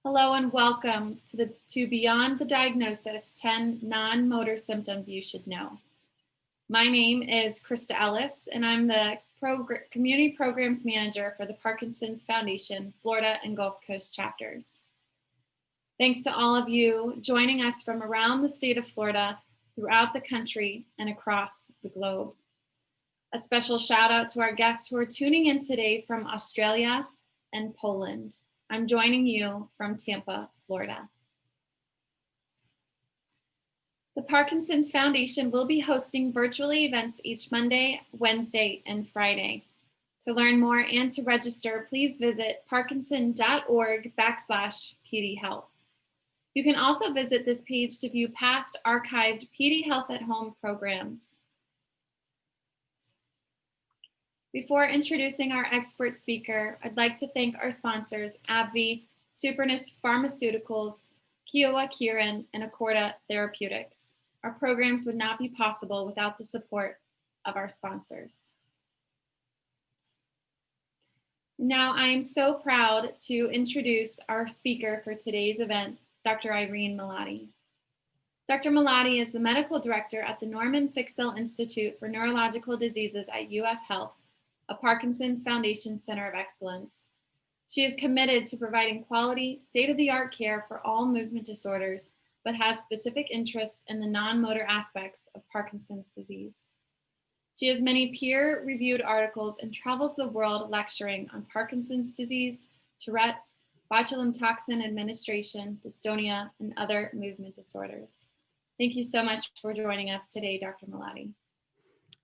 Hello and welcome to Beyond the Diagnosis, 10 Non-Motor Symptoms You Should Know. My name is Krista Ellis, and I'm the Community Programs Manager for the Parkinson's Foundation, Florida and Gulf Coast chapters. Thanks to all of you joining us from around the state of Florida, throughout the country, and across the globe. A special shout out to our guests who are tuning in today from Australia and Poland. I'm joining you from Tampa, Florida. The Parkinson's Foundation will be hosting virtually events each Monday, Wednesday, and Friday. To learn more and to register, please visit parkinson.org/PD Health. You can also visit this page to view past archived PD Health at Home programs. Before introducing our expert speaker, I'd like to thank our sponsors, AbbVie, Supernus Pharmaceuticals, Kyowa Kirin, and Accorda Therapeutics. Our programs would not be possible without the support of our sponsors. Now, I am so proud to introduce our speaker for today's event, Dr. Irene Malaty. Dr. Malaty is the medical director at the Norman Fiksel Institute for Neurological Diseases at UF Health, a Parkinson's Foundation Center of Excellence. She is committed to providing quality, state-of-the-art care for all movement disorders, but has specific interests in the non-motor aspects of Parkinson's disease. She has many peer-reviewed articles and travels the world lecturing on Parkinson's disease, Tourette's, botulinum toxin administration, dystonia, and other movement disorders. Thank you so much for joining us today, Dr. Malaty.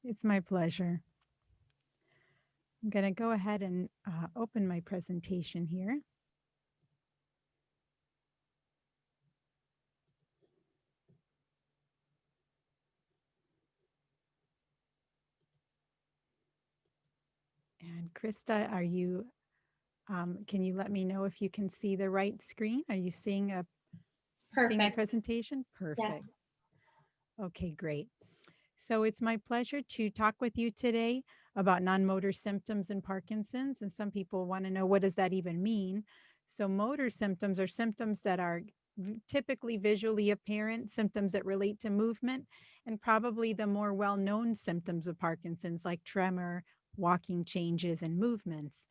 It's my pleasure. I'm going to go ahead and open my presentation here. And Krista, are you, can you let me know if you can see the right screen? Are you seeing the presentation? Perfect. Yes. Okay, great. So it's my pleasure to talk with you today about non-motor symptoms in Parkinson's. And some people want to know, what does that even mean? So motor symptoms are symptoms that are typically visually apparent, symptoms that relate to movement, and probably the more well-known symptoms of Parkinson's like tremor, walking changes, and movements.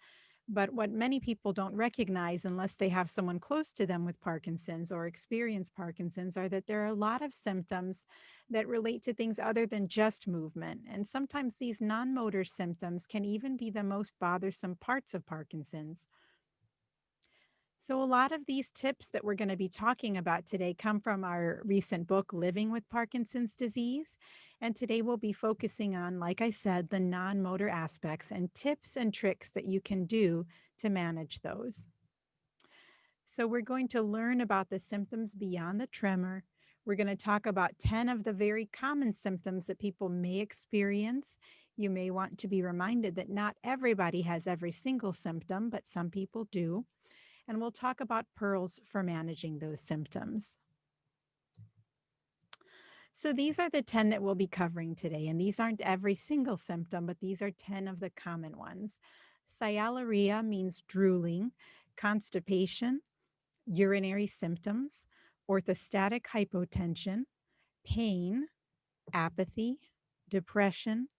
But what many people don't recognize unless they have someone close to them with Parkinson's or experience Parkinson's are that there are a lot of symptoms that relate to things other than just movement. And sometimes these non-motor symptoms can even be the most bothersome parts of Parkinson's. So a lot of these tips that we're going to be talking about today come from our recent book, Living with Parkinson's Disease. And today we'll be focusing on, like I said, the non-motor aspects and tips and tricks that you can do to manage those. So we're going to learn about the symptoms beyond the tremor. We're going to talk about 10 of the very common symptoms that people may experience. You may want to be reminded that not everybody has every single symptom, but some people do. And we'll talk about pearls for managing those symptoms. So these are the 10 that we'll be covering today, and these aren't every single symptom, but these are 10 of the common ones. Sialorrhea means drooling, constipation, urinary symptoms, orthostatic hypotension, pain, apathy, depression,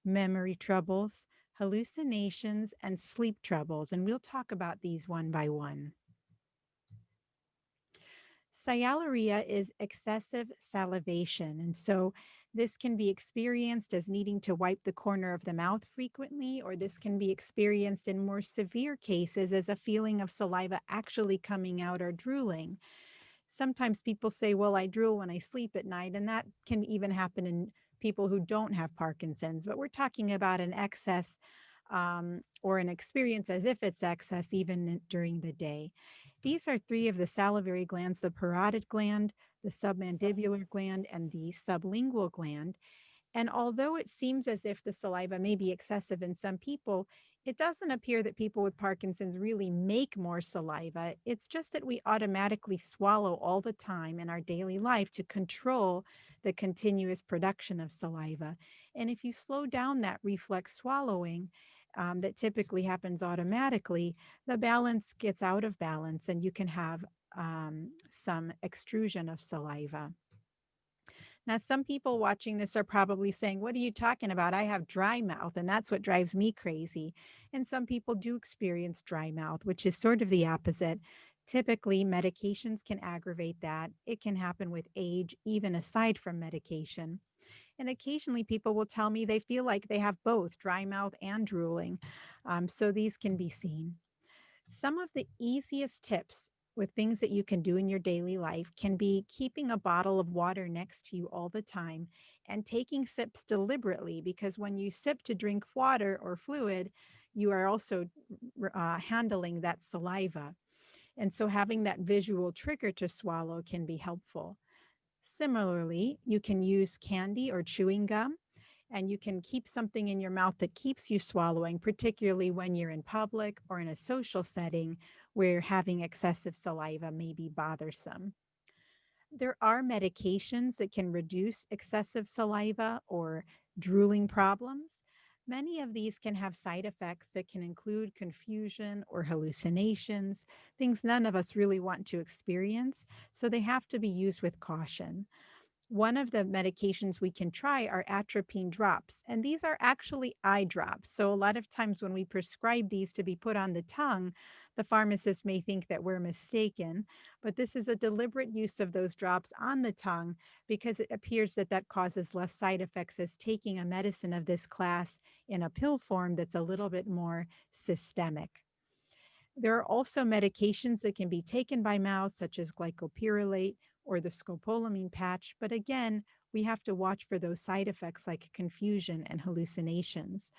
memory troubles, hallucinations, and sleep troubles. And we'll talk about these one by one. Sialorrhea is excessive salivation. And so this can be experienced as needing to wipe the corner of the mouth frequently, or this can be experienced in more severe cases as a feeling of saliva actually coming out or drooling. Sometimes people say, well, I drool when I sleep at night, and that can even happen in people who don't have Parkinson's, but we're talking about an excess or an experience as if it's excess even during the day. These are 3 of the salivary glands: the parotid gland, the submandibular gland, and the sublingual gland. And although it seems as if the saliva may be excessive in some people, it doesn't appear that people with Parkinson's really make more saliva. It's just that we automatically swallow all the time in our daily life to control the continuous production of saliva. And if you slow down that reflex swallowing, that typically happens automatically, the balance gets out of balance and you can have some extrusion of saliva. Now, some people watching this are probably saying, "What are you talking about? I have dry mouth, and that's what drives me crazy." And some people do experience dry mouth, which is sort of the opposite. Typically, medications can aggravate that. It can happen with age, even aside from medication. And occasionally, people will tell me they feel like they have both dry mouth and drooling. So these can be seen. Some of the easiest tips with things that you can do in your daily life can be keeping a bottle of water next to you all the time and taking sips deliberately, because when you sip to drink water or fluid, you are also handling that saliva. And so having that visual trigger to swallow can be helpful. Similarly, you can use candy or chewing gum, and you can keep something in your mouth that keeps you swallowing, particularly when you're in public or in a social setting where having excessive saliva may be bothersome. There are medications that can reduce excessive saliva or drooling problems. Many of these can have side effects that can include confusion or hallucinations, things none of us really want to experience, so they have to be used with caution. One of the medications we can try are atropine drops, and these are actually eye drops. So, a lot of times when we prescribe these to be put on the tongue, the pharmacist may think that we're mistaken, but this is a deliberate use of those drops on the tongue because it appears that that causes less side effects as taking a medicine of this class in a pill form that's a little bit more systemic. There are also medications that can be taken by mouth, such as glycopyrrolate or the scopolamine patch. But again, we have to watch for those side effects like confusion and hallucinations.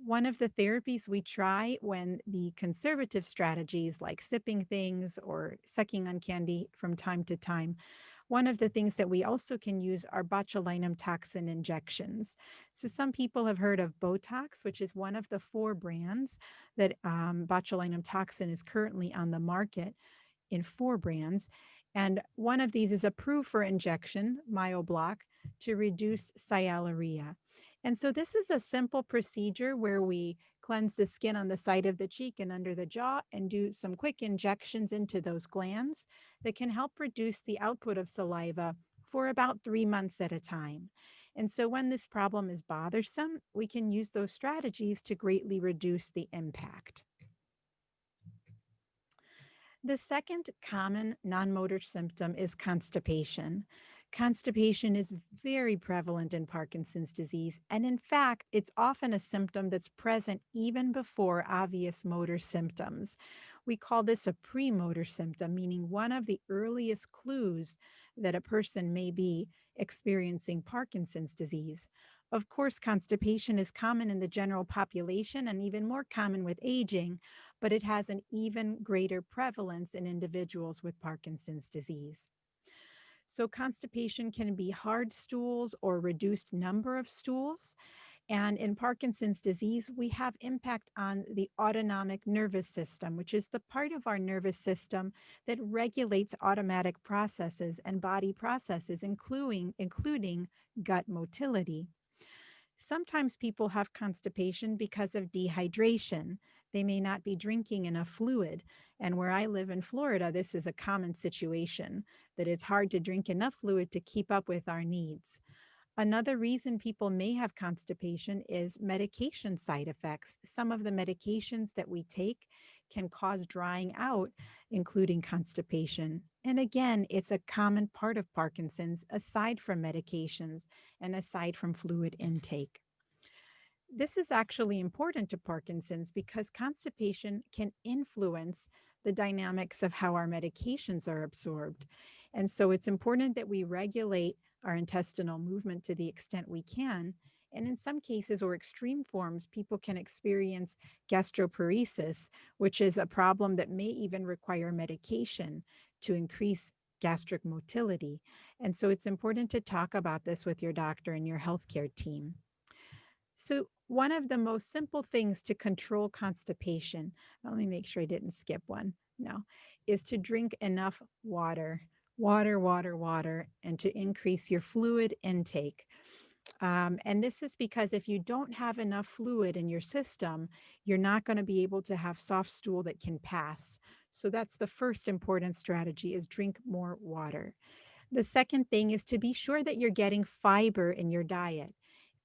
One of the therapies we try when the conservative strategies like sipping things or sucking on candy from time to time, one of the things that we also can use are botulinum toxin injections. So some people have heard of Botox, which is one of the 4 brands that botulinum toxin is currently on the market in 4 brands. And one of these is approved for injection, MyoBlock, to reduce sialorrhea. And so this is a simple procedure where we cleanse the skin on the side of the cheek and under the jaw and do some quick injections into those glands that can help reduce the output of saliva for about 3 months at a time. And so when this problem is bothersome, we can use those strategies to greatly reduce the impact. The second common non-motor symptom is constipation. Constipation is very prevalent in Parkinson's disease, and in fact, it's often a symptom that's present even before obvious motor symptoms. We call this a premotor symptom, meaning one of the earliest clues that a person may be experiencing Parkinson's disease. Of course, constipation is common in the general population and even more common with aging, but it has an even greater prevalence in individuals with Parkinson's disease. So constipation can be hard stools or reduced number of stools. And in Parkinson's disease, we have impact on the autonomic nervous system, which is the part of our nervous system that regulates automatic processes and body processes, including gut motility. Sometimes people have constipation because of dehydration. They may not be drinking enough fluid. And where I live in Florida, this is a common situation that it's hard to drink enough fluid to keep up with our needs. Another reason people may have constipation is medication side effects. Some of the medications that we take can cause drying out, including constipation. And again, it's a common part of Parkinson's aside from medications and aside from fluid intake. This is actually important to Parkinson's because constipation can influence the dynamics of how our medications are absorbed. And so it's important that we regulate our intestinal movement to the extent we can. And in some cases or extreme forms, people can experience gastroparesis, which is a problem that may even require medication to increase gastric motility. And so it's important to talk about this with your doctor and your healthcare team. So one of the most simple things to control constipation, let me make sure I didn't skip one, no, is to drink enough water, water, water, water, and to increase your fluid intake. And this is because if you don't have enough fluid in your system, you're not going to be able to have soft stool that can pass. So that's the first important strategy is drink more water. The second thing is to be sure that you're getting fiber in your diet.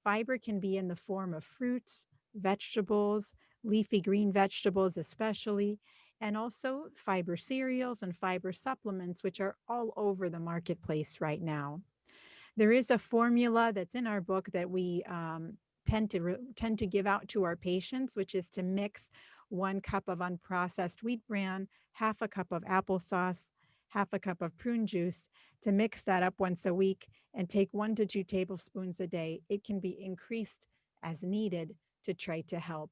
Fiber can be in the form of fruits, vegetables, leafy green vegetables, especially, and also fiber cereals and fiber supplements, which are all over the marketplace right now. There is a formula that's in our book that we tend to give out to our patients, which is to mix 1 cup of unprocessed wheat bran, half a cup of applesauce, half a cup of prune juice, to mix that up once a week and take 1 to 2 tablespoons a day. It can be increased as needed to try to help.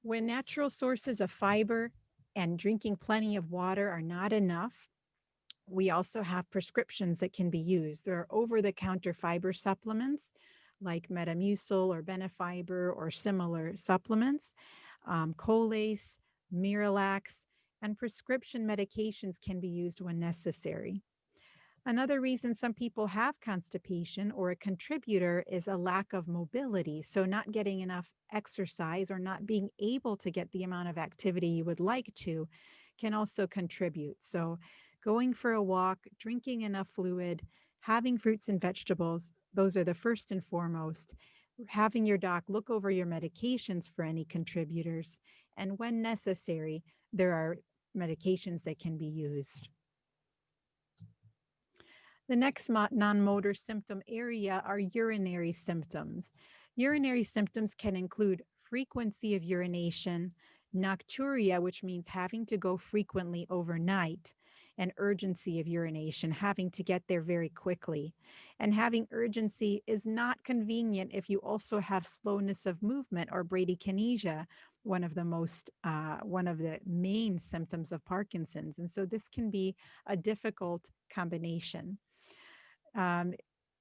When natural sources of fiber and drinking plenty of water are not enough, we also have prescriptions that can be used. There are over-the-counter fiber supplements like Metamucil or Benefiber or similar supplements, Colace, Miralax, and prescription medications can be used when necessary. Another reason some people have constipation or a contributor is a lack of mobility. So, not getting enough exercise or not being able to get the amount of activity you would like to can also contribute. So, going for a walk, drinking enough fluid, having fruits and vegetables, those are the first and foremost. Having your doc look over your medications for any contributors. And when necessary, there are medications that can be used. The next non-motor symptom area are urinary symptoms. Urinary symptoms can include frequency of urination, nocturia, which means having to go frequently overnight, and urgency of urination, having to get there very quickly. And having urgency is not convenient if you also have slowness of movement or bradykinesia, one of the main symptoms of Parkinson's. And so this can be a difficult combination. Um,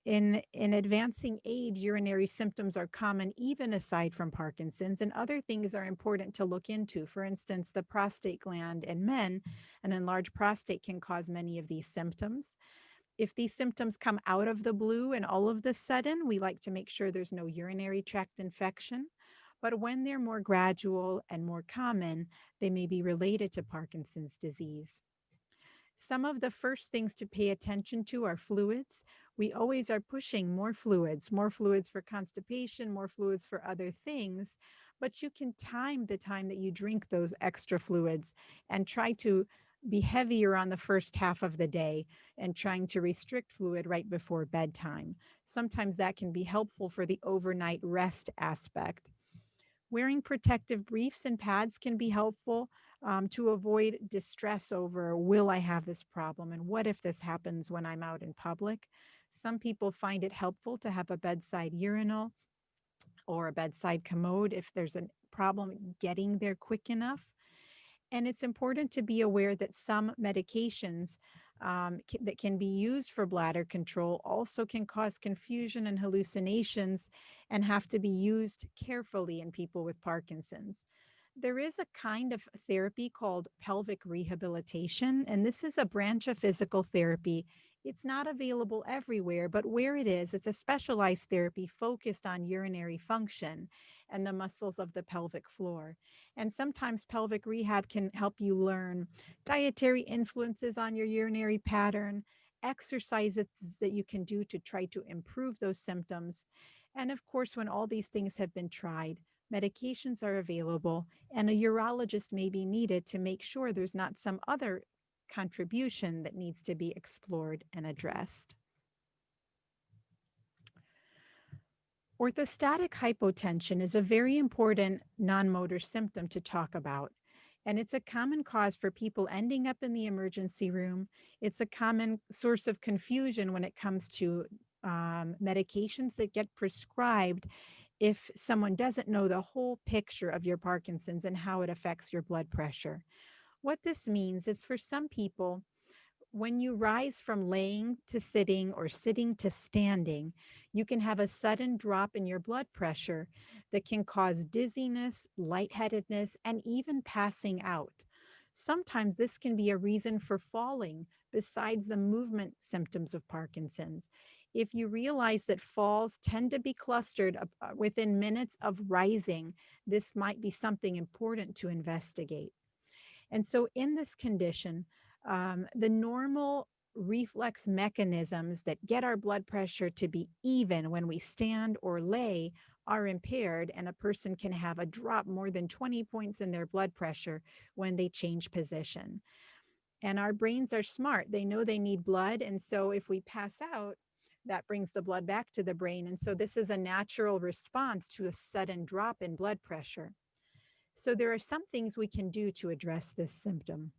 in advancing age, urinary symptoms are common even aside from Parkinson's, and other things are important to look into. For instance, the prostate gland in men, an enlarged prostate can cause many of these symptoms. If these symptoms come out of the blue and all of the sudden, we like to make sure there's no urinary tract infection. But when they're more gradual and more common, they may be related to Parkinson's disease. Some of the first things to pay attention to are fluids. We always are pushing more fluids for constipation, more fluids for other things, but you can time the time that you drink those extra fluids and try to be heavier on the first half of the day and trying to restrict fluid right before bedtime. Sometimes that can be helpful for the overnight rest aspect. Wearing protective briefs and pads can be helpful to avoid distress over, will I have this problem? And what if this happens when I'm out in public? Some people find it helpful to have a bedside urinal or a bedside commode if there's a problem getting there quick enough. And it's important to be aware that some medications that can be used for bladder control also can cause confusion and hallucinations and have to be used carefully in people with Parkinson's. There is a kind of therapy called pelvic rehabilitation, and this is a branch of physical therapy. It's not available everywhere, but where it is, it's a specialized therapy focused on urinary function and the muscles of the pelvic floor. And sometimes pelvic rehab can help you learn dietary influences on your urinary pattern, exercises that you can do to try to improve those symptoms. And of course, when all these things have been tried, medications are available, and a urologist may be needed to make sure there's not some other contribution that needs to be explored and addressed. Orthostatic hypotension is a very important non-motor symptom to talk about, and it's a common cause for people ending up in the emergency room. It's a common source of confusion when it comes to medications that get prescribed if someone doesn't know the whole picture of your Parkinson's and how it affects your blood pressure. What this means is for some people, when you rise from laying to sitting or sitting to standing, you can have a sudden drop in your blood pressure that can cause dizziness, lightheadedness, and even passing out. Sometimes this can be a reason for falling besides the movement symptoms of Parkinson's. If you realize that falls tend to be clustered within minutes of rising, this might be something important to investigate. And so, in this condition, the normal reflex mechanisms that get our blood pressure to be even when we stand or lay are impaired, and a person can have a drop more than 20 points in their blood pressure when they change position. And our brains are smart. They know they need blood. And so if we pass out, that brings the blood back to the brain. And so this is a natural response to a sudden drop in blood pressure. So there are some things we can do to address this symptom.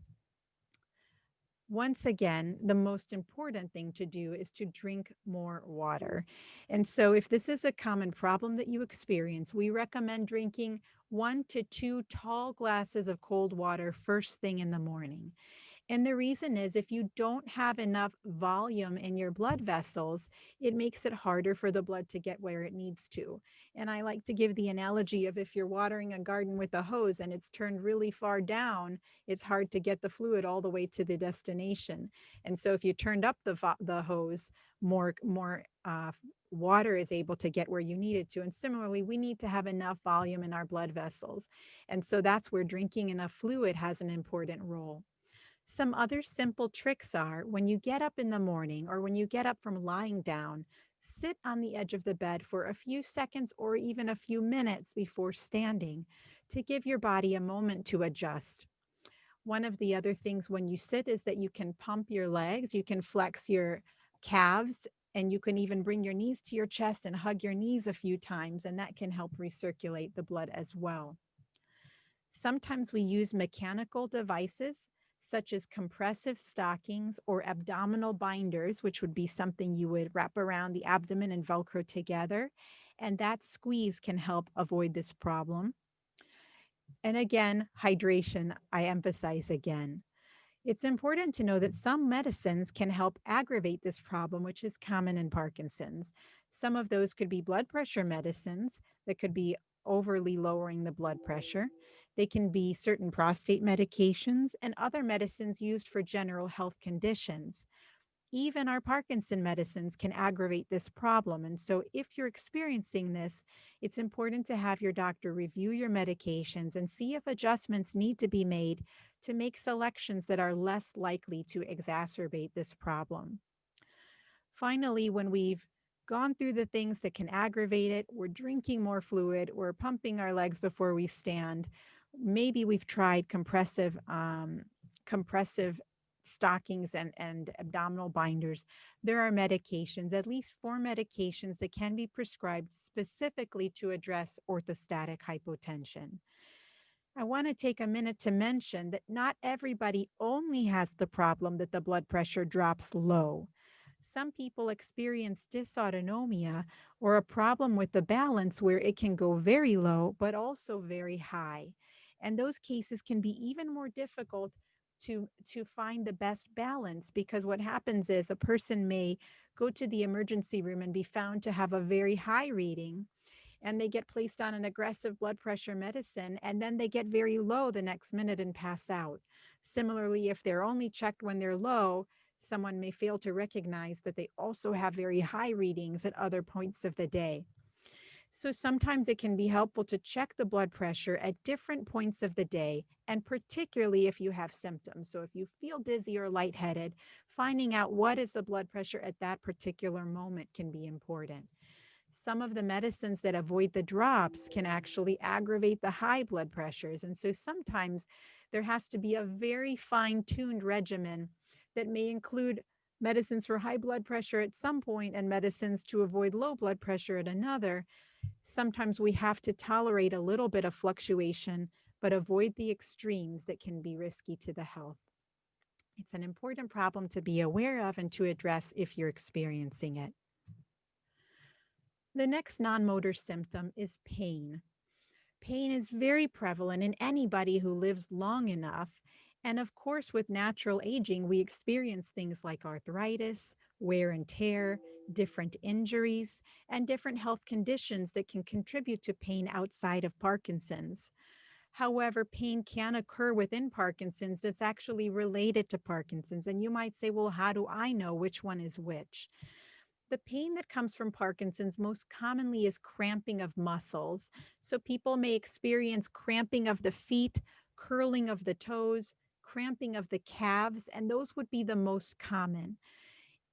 Once again, the most important thing to do is to drink more water. And so if this is a common problem that you experience, we recommend drinking 1 to 2 tall glasses of cold water first thing in the morning. And the reason is if you don't have enough volume in your blood vessels, it makes it harder for the blood to get where it needs to. And I like to give the analogy of if you're watering a garden with a hose and it's turned really far down, it's hard to get the fluid all the way to the destination. And so if you turned up the hose, more water is able to get where you need it to. And similarly, we need to have enough volume in our blood vessels. And so that's where drinking enough fluid has an important role. Some other simple tricks are when you get up in the morning or when you get up from lying down, sit on the edge of the bed for a few seconds or even a few minutes before standing to give your body a moment to adjust. One of the other things when you sit is that you can pump your legs, you can flex your calves, and you can even bring your knees to your chest and hug your knees a few times, and that can help recirculate the blood as well. Sometimes we use mechanical devices such as compressive stockings or abdominal binders, which would be something you would wrap around the abdomen and Velcro together. And that squeeze can help avoid this problem. And again, hydration, I emphasize again. It's important to know that some medicines can help aggravate this problem, which is common in Parkinson's. Some of those could be blood pressure medicines that could be overly lowering the blood pressure. They can be certain prostate medications and other medicines used for general health conditions. Even our Parkinson medicines can aggravate this problem. And so, if you're experiencing this, it's important to have your doctor review your medications and see if adjustments need to be made to make selections that are less likely to exacerbate this problem. Finally, when we've gone through the things that can aggravate it, we're drinking more fluid, we're pumping our legs before we stand. Maybe we've tried compressive stockings and abdominal binders. There are medications, at least 4 medications that can be prescribed specifically to address orthostatic hypotension. I want to take a minute to mention that not everybody only has the problem that the blood pressure drops low. Some people experience dysautonomia or a problem with the balance where it can go very low, but also very high. And those cases can be even more difficult to find the best balance because what happens is a person may go to the emergency room and be found to have a very high reading and they get placed on an aggressive blood pressure medicine, and then they get very low the next minute and pass out. Similarly, if they're only checked when they're low, someone may fail to recognize that they also have very high readings at other points of the day. So sometimes it can be helpful to check the blood pressure at different points of the day, and particularly if you have symptoms. So if you feel dizzy or lightheaded, finding out what is the blood pressure at that particular moment can be important. Some of the medicines that avoid the drops can actually aggravate the high blood pressures. And so sometimes there has to be a very fine-tuned regimen that may include medicines for high blood pressure at some point and medicines to avoid low blood pressure at another. Sometimes we have to tolerate a little bit of fluctuation, but avoid the extremes that can be risky to the health. It's an important problem to be aware of and to address if you're experiencing it. The next non-motor symptom is pain. Pain is very prevalent in anybody who lives long enough. And of course, with natural aging, we experience things like arthritis, wear and tear, different injuries, and different health conditions that can contribute to pain outside of Parkinson's. However, pain can occur within Parkinson's that's actually related to Parkinson's. And you might say, well, how do I know which one is which? The pain that comes from Parkinson's most commonly is cramping of muscles. So people may experience cramping of the feet, curling of the toes, cramping of the calves, and those would be the most common.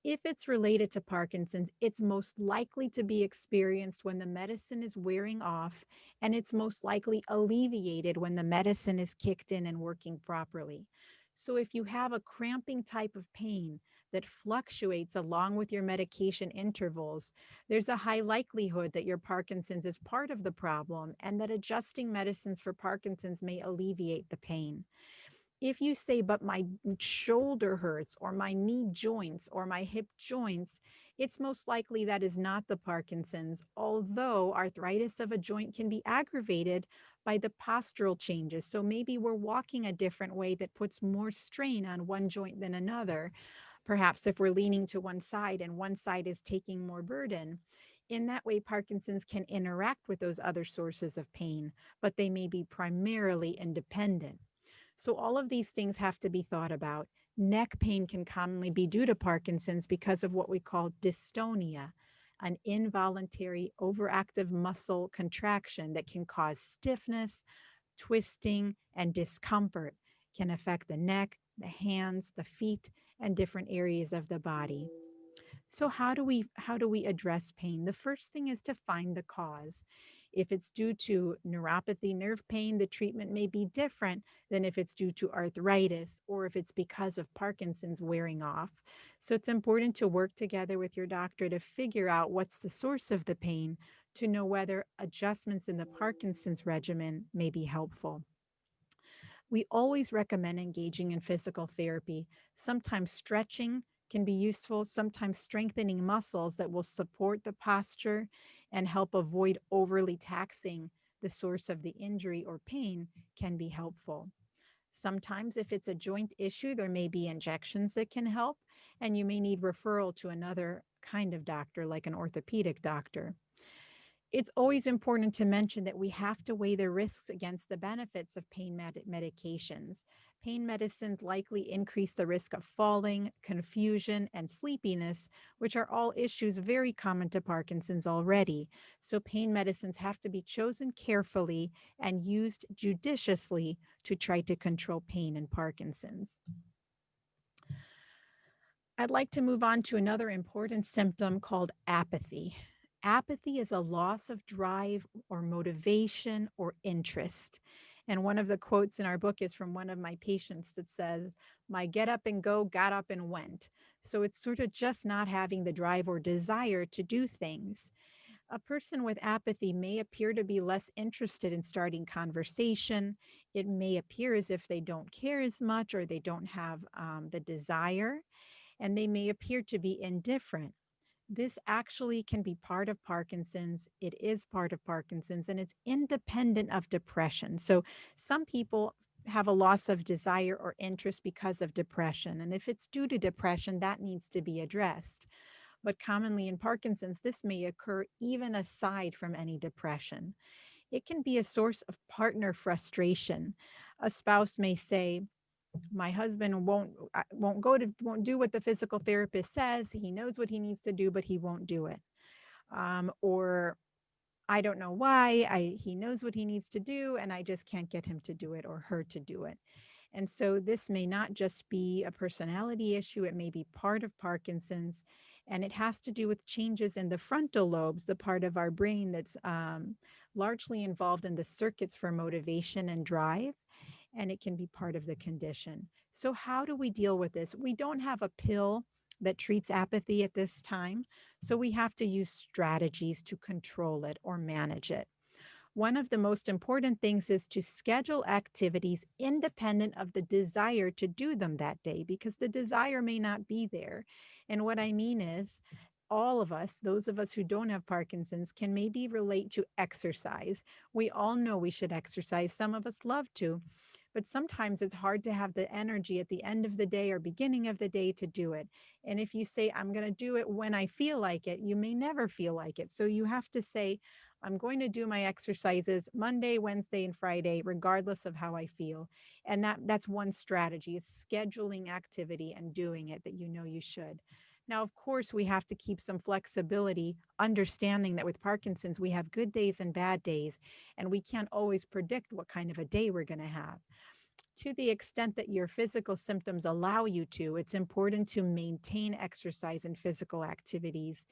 If it's related to Parkinson's, it's most likely to be experienced when the medicine is wearing off, and it's most likely alleviated when the medicine is kicked in and working properly. So if you have a cramping type of pain that fluctuates along with your medication intervals, there's a high likelihood that your Parkinson's is part of the problem and that adjusting medicines for Parkinson's may alleviate the pain. If you say, but my shoulder hurts or my knee joints or my hip joints, it's most likely that is not the Parkinson's, although arthritis of a joint can be aggravated by the postural changes. So maybe we're walking a different way that puts more strain on one joint than another. Perhaps if we're leaning to one side is taking more burden. In that way, Parkinson's can interact with those other sources of pain, but they may be primarily independent. So all of these things have to be thought about. Neck pain can commonly be due to Parkinson's because of what we call dystonia, an involuntary overactive muscle contraction that can cause stiffness, twisting, and discomfort, can affect the neck, the hands, the feet, and different areas of the body. So how do we address pain? The first thing is to find the cause. If it's due to neuropathy, nerve pain, the treatment may be different than if it's due to arthritis or if it's because of Parkinson's wearing off. So it's important to work together with your doctor to figure out what's the source of the pain to know whether adjustments in the Parkinson's regimen may be helpful. We always recommend engaging in physical therapy. Sometimes stretching can be useful, sometimes strengthening muscles that will support the posture and help avoid overly taxing the source of the injury or pain can be helpful. Sometimes, if it's a joint issue, there may be injections that can help, and you may need referral to another kind of doctor, like an orthopedic doctor. It's always important to mention that we have to weigh the risks against the benefits of pain medications. Pain medicines likely increase the risk of falling, confusion, and sleepiness, which are all issues very common to Parkinson's already. So pain medicines have to be chosen carefully and used judiciously to try to control pain in Parkinson's. I'd like to move on to another important symptom called apathy. Apathy is a loss of drive or motivation or interest. And one of the quotes in our book is from one of my patients that says, "My get up and go got up and went." So it's sort of just not having the drive or desire to do things. A person with apathy may appear to be less interested in starting conversation. It may appear as if they don't care as much or they don't have the desire, and they may appear to be indifferent. This actually can be part of Parkinson's. It is part of Parkinson's, and it's independent of depression. So some people have a loss of desire or interest because of depression. And if it's due to depression, that needs to be addressed. But commonly in Parkinson's, this may occur even aside from any depression. It can be a source of partner frustration. A spouse may say, my husband won't do what the physical therapist says. He knows what he needs to do, but he won't do it. Or I don't know why. He knows what he needs to do, and I just can't get him to do it or her to do it. And so this may not just be a personality issue, it may be part of Parkinson's, and it has to do with changes in the frontal lobes, the part of our brain that's largely involved in the circuits for motivation and drive, and it can be part of the condition. So how do we deal with this? We don't have a pill that treats apathy at this time, so we have to use strategies to control it or manage it. One of the most important things is to schedule activities independent of the desire to do them that day, because the desire may not be there. And what I mean is, all of us, those of us who don't have Parkinson's, can maybe relate to exercise. We all know we should exercise. Some of us love to, but sometimes it's hard to have the energy at the end of the day or beginning of the day to do it. And if you say, I'm going to do it when I feel like it, you may never feel like it. So you have to say, I'm going to do my exercises Monday, Wednesday, and Friday, regardless of how I feel. And that's one strategy, is scheduling activity and doing it that you know you should. Now, of course, we have to keep some flexibility, understanding that with Parkinson's, we have good days and bad days, and we can't always predict what kind of a day we're going to have. To the extent that your physical symptoms allow you to, it's important to maintain exercise and physical activities,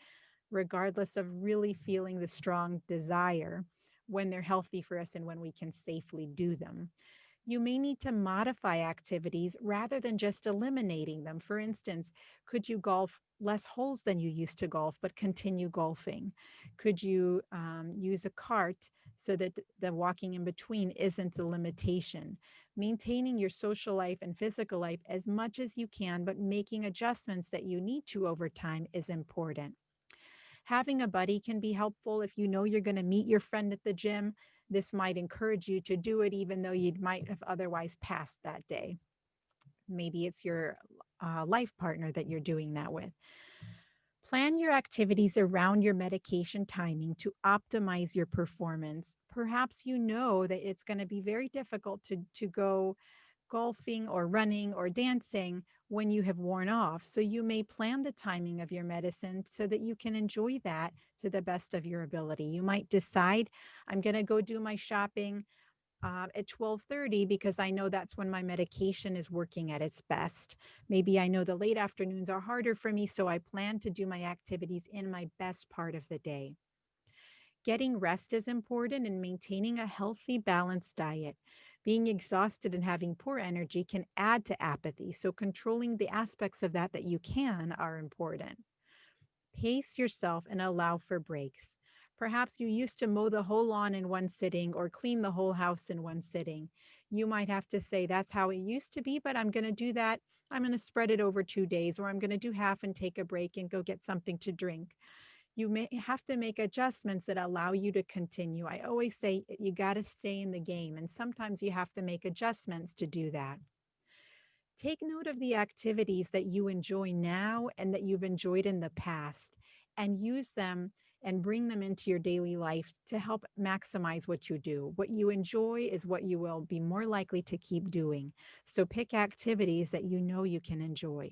regardless of really feeling the strong desire when they're healthy for us and when we can safely do them. You may need to modify activities rather than just eliminating them. For instance, could you golf less holes than you used to golf, but continue golfing? Could you use a cart so that the walking in between isn't the limitation? Maintaining your social life and physical life as much as you can, but making adjustments that you need to over time is important. Having a buddy can be helpful if you know you're going to meet your friend at the gym. This might encourage you to do it even though you might have otherwise passed that day. Maybe it's your life partner that you're doing that with. Plan your activities around your medication timing to optimize your performance. Perhaps you know that it's going to be very difficult to go golfing or running or dancing when you have worn off. So you may plan the timing of your medicine so that you can enjoy that to the best of your ability. You might decide, I'm going to go do my shopping at 12:30 because I know that's when my medication is working at its best. Maybe I know the late afternoons are harder for me, so I plan to do my activities in my best part of the day. Getting rest is important and maintaining a healthy, balanced diet. Being exhausted and having poor energy can add to apathy, so controlling the aspects of that you can are important. Pace yourself and allow for breaks. Perhaps you used to mow the whole lawn in one sitting or clean the whole house in one sitting. You might have to say, that's how it used to be, but I'm going to do that. I'm going to spread it over 2 days, or I'm going to do half and take a break and go get something to drink. You may have to make adjustments that allow you to continue. I always say you got to stay in the game, and sometimes you have to make adjustments to do that. Take note of the activities that you enjoy now and that you've enjoyed in the past, and use them and bring them into your daily life to help maximize what you do. What you enjoy is what you will be more likely to keep doing. So pick activities that you know you can enjoy.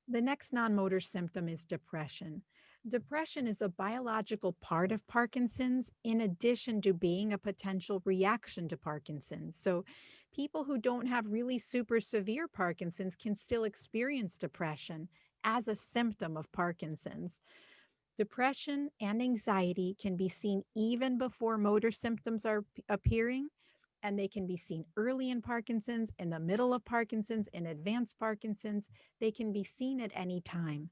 The next non-motor symptom is depression. Depression is a biological part of Parkinson's in addition to being a potential reaction to Parkinson's. So people who don't have really super severe Parkinson's can still experience depression as a symptom of Parkinson's. Depression and anxiety can be seen even before motor symptoms are appearing, and they can be seen early in Parkinson's, in the middle of Parkinson's, in advanced Parkinson's. They can be seen at any time.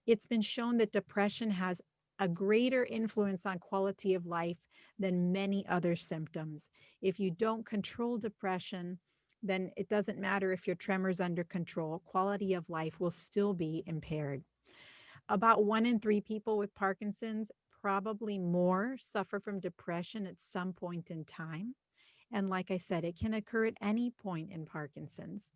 It's been shown that depression has a greater influence on quality of life than many other symptoms. If you don't control depression, then it doesn't matter if your tremor's under control, quality of life will still be impaired. About 1 in 3 people with Parkinson's, probably more, suffer from depression at some point in time. And like I said, it can occur at any point in Parkinson's.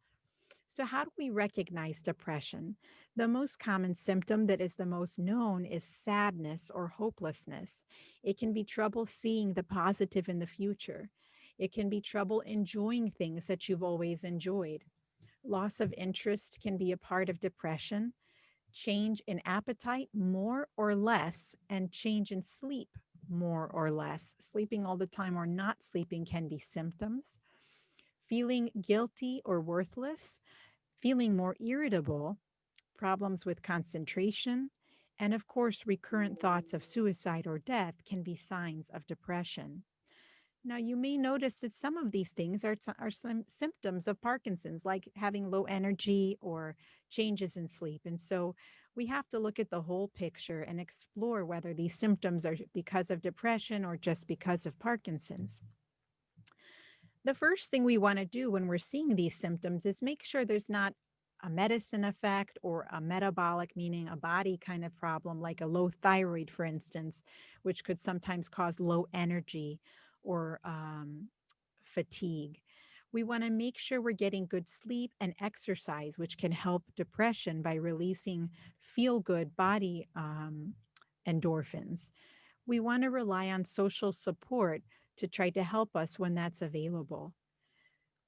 So, how do we recognize depression? The most common symptom that is the most known is sadness or hopelessness. It can be trouble seeing the positive in the future. It can be trouble enjoying things that you've always enjoyed. Loss of interest can be a part of depression. Change in appetite, more or less, and change in sleep, more or less. Sleeping all the time or not sleeping can be symptoms. Feeling guilty or worthless, feeling more irritable, problems with concentration, and of course, recurrent thoughts of suicide or death can be signs of depression. Now, you may notice that some of these things are some symptoms of Parkinson's, like having low energy or changes in sleep. And so we have to look at the whole picture and explore whether these symptoms are because of depression or just because of Parkinson's. The first thing we want to do when we're seeing these symptoms is make sure there's not a medicine effect or a metabolic, meaning a body kind of problem, like a low thyroid, for instance, which could sometimes cause low energy or fatigue. We want to make sure we're getting good sleep and exercise, which can help depression by releasing feel good body endorphins. We want to rely on social support to try to help us when that's available.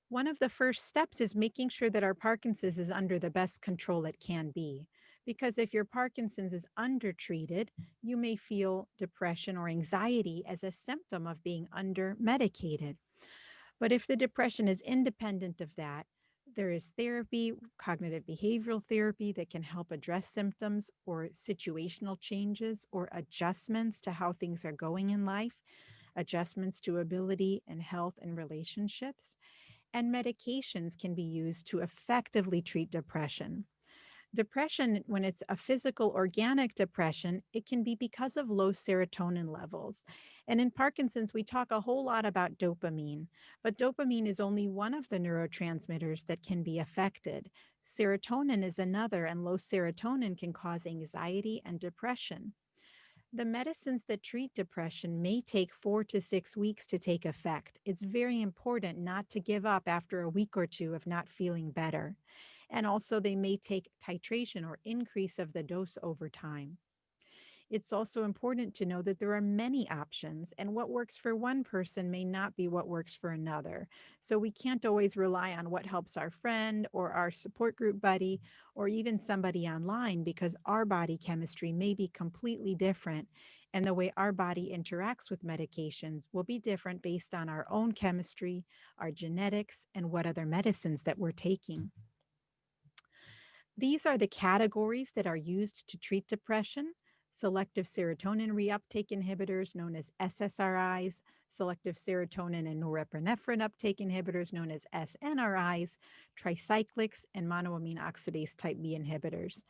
One of the first steps is making sure that our Parkinson's is under the best control it can be. Because if your Parkinson's is undertreated, you may feel depression or anxiety as a symptom of being under medicated. But if the depression is independent of that, there is therapy, cognitive behavioral therapy that can help address symptoms or situational changes or adjustments to how things are going in life, adjustments to ability and health and relationships. And medications can be used to effectively treat depression. Depression, when it's a physical organic depression, it can be because of low serotonin levels. And in Parkinson's, we talk a whole lot about dopamine, but dopamine is only one of the neurotransmitters that can be affected. Serotonin is another, and low serotonin can cause anxiety and depression. The medicines that treat depression may take 4 to 6 weeks to take effect. It's very important not to give up after a week or two of not feeling better. And also, they may take titration or increase of the dose over time. It's also important to know that there are many options, and what works for one person may not be what works for another. So we can't always rely on what helps our friend or our support group buddy or even somebody online, because our body chemistry may be completely different. And the way our body interacts with medications will be different based on our own chemistry, our genetics, and what other medicines that we're taking. These are the categories that are used to treat depression: selective serotonin reuptake inhibitors, known as SSRIs, selective serotonin and norepinephrine uptake inhibitors, known as SNRIs, tricyclics, and monoamine oxidase type B inhibitors.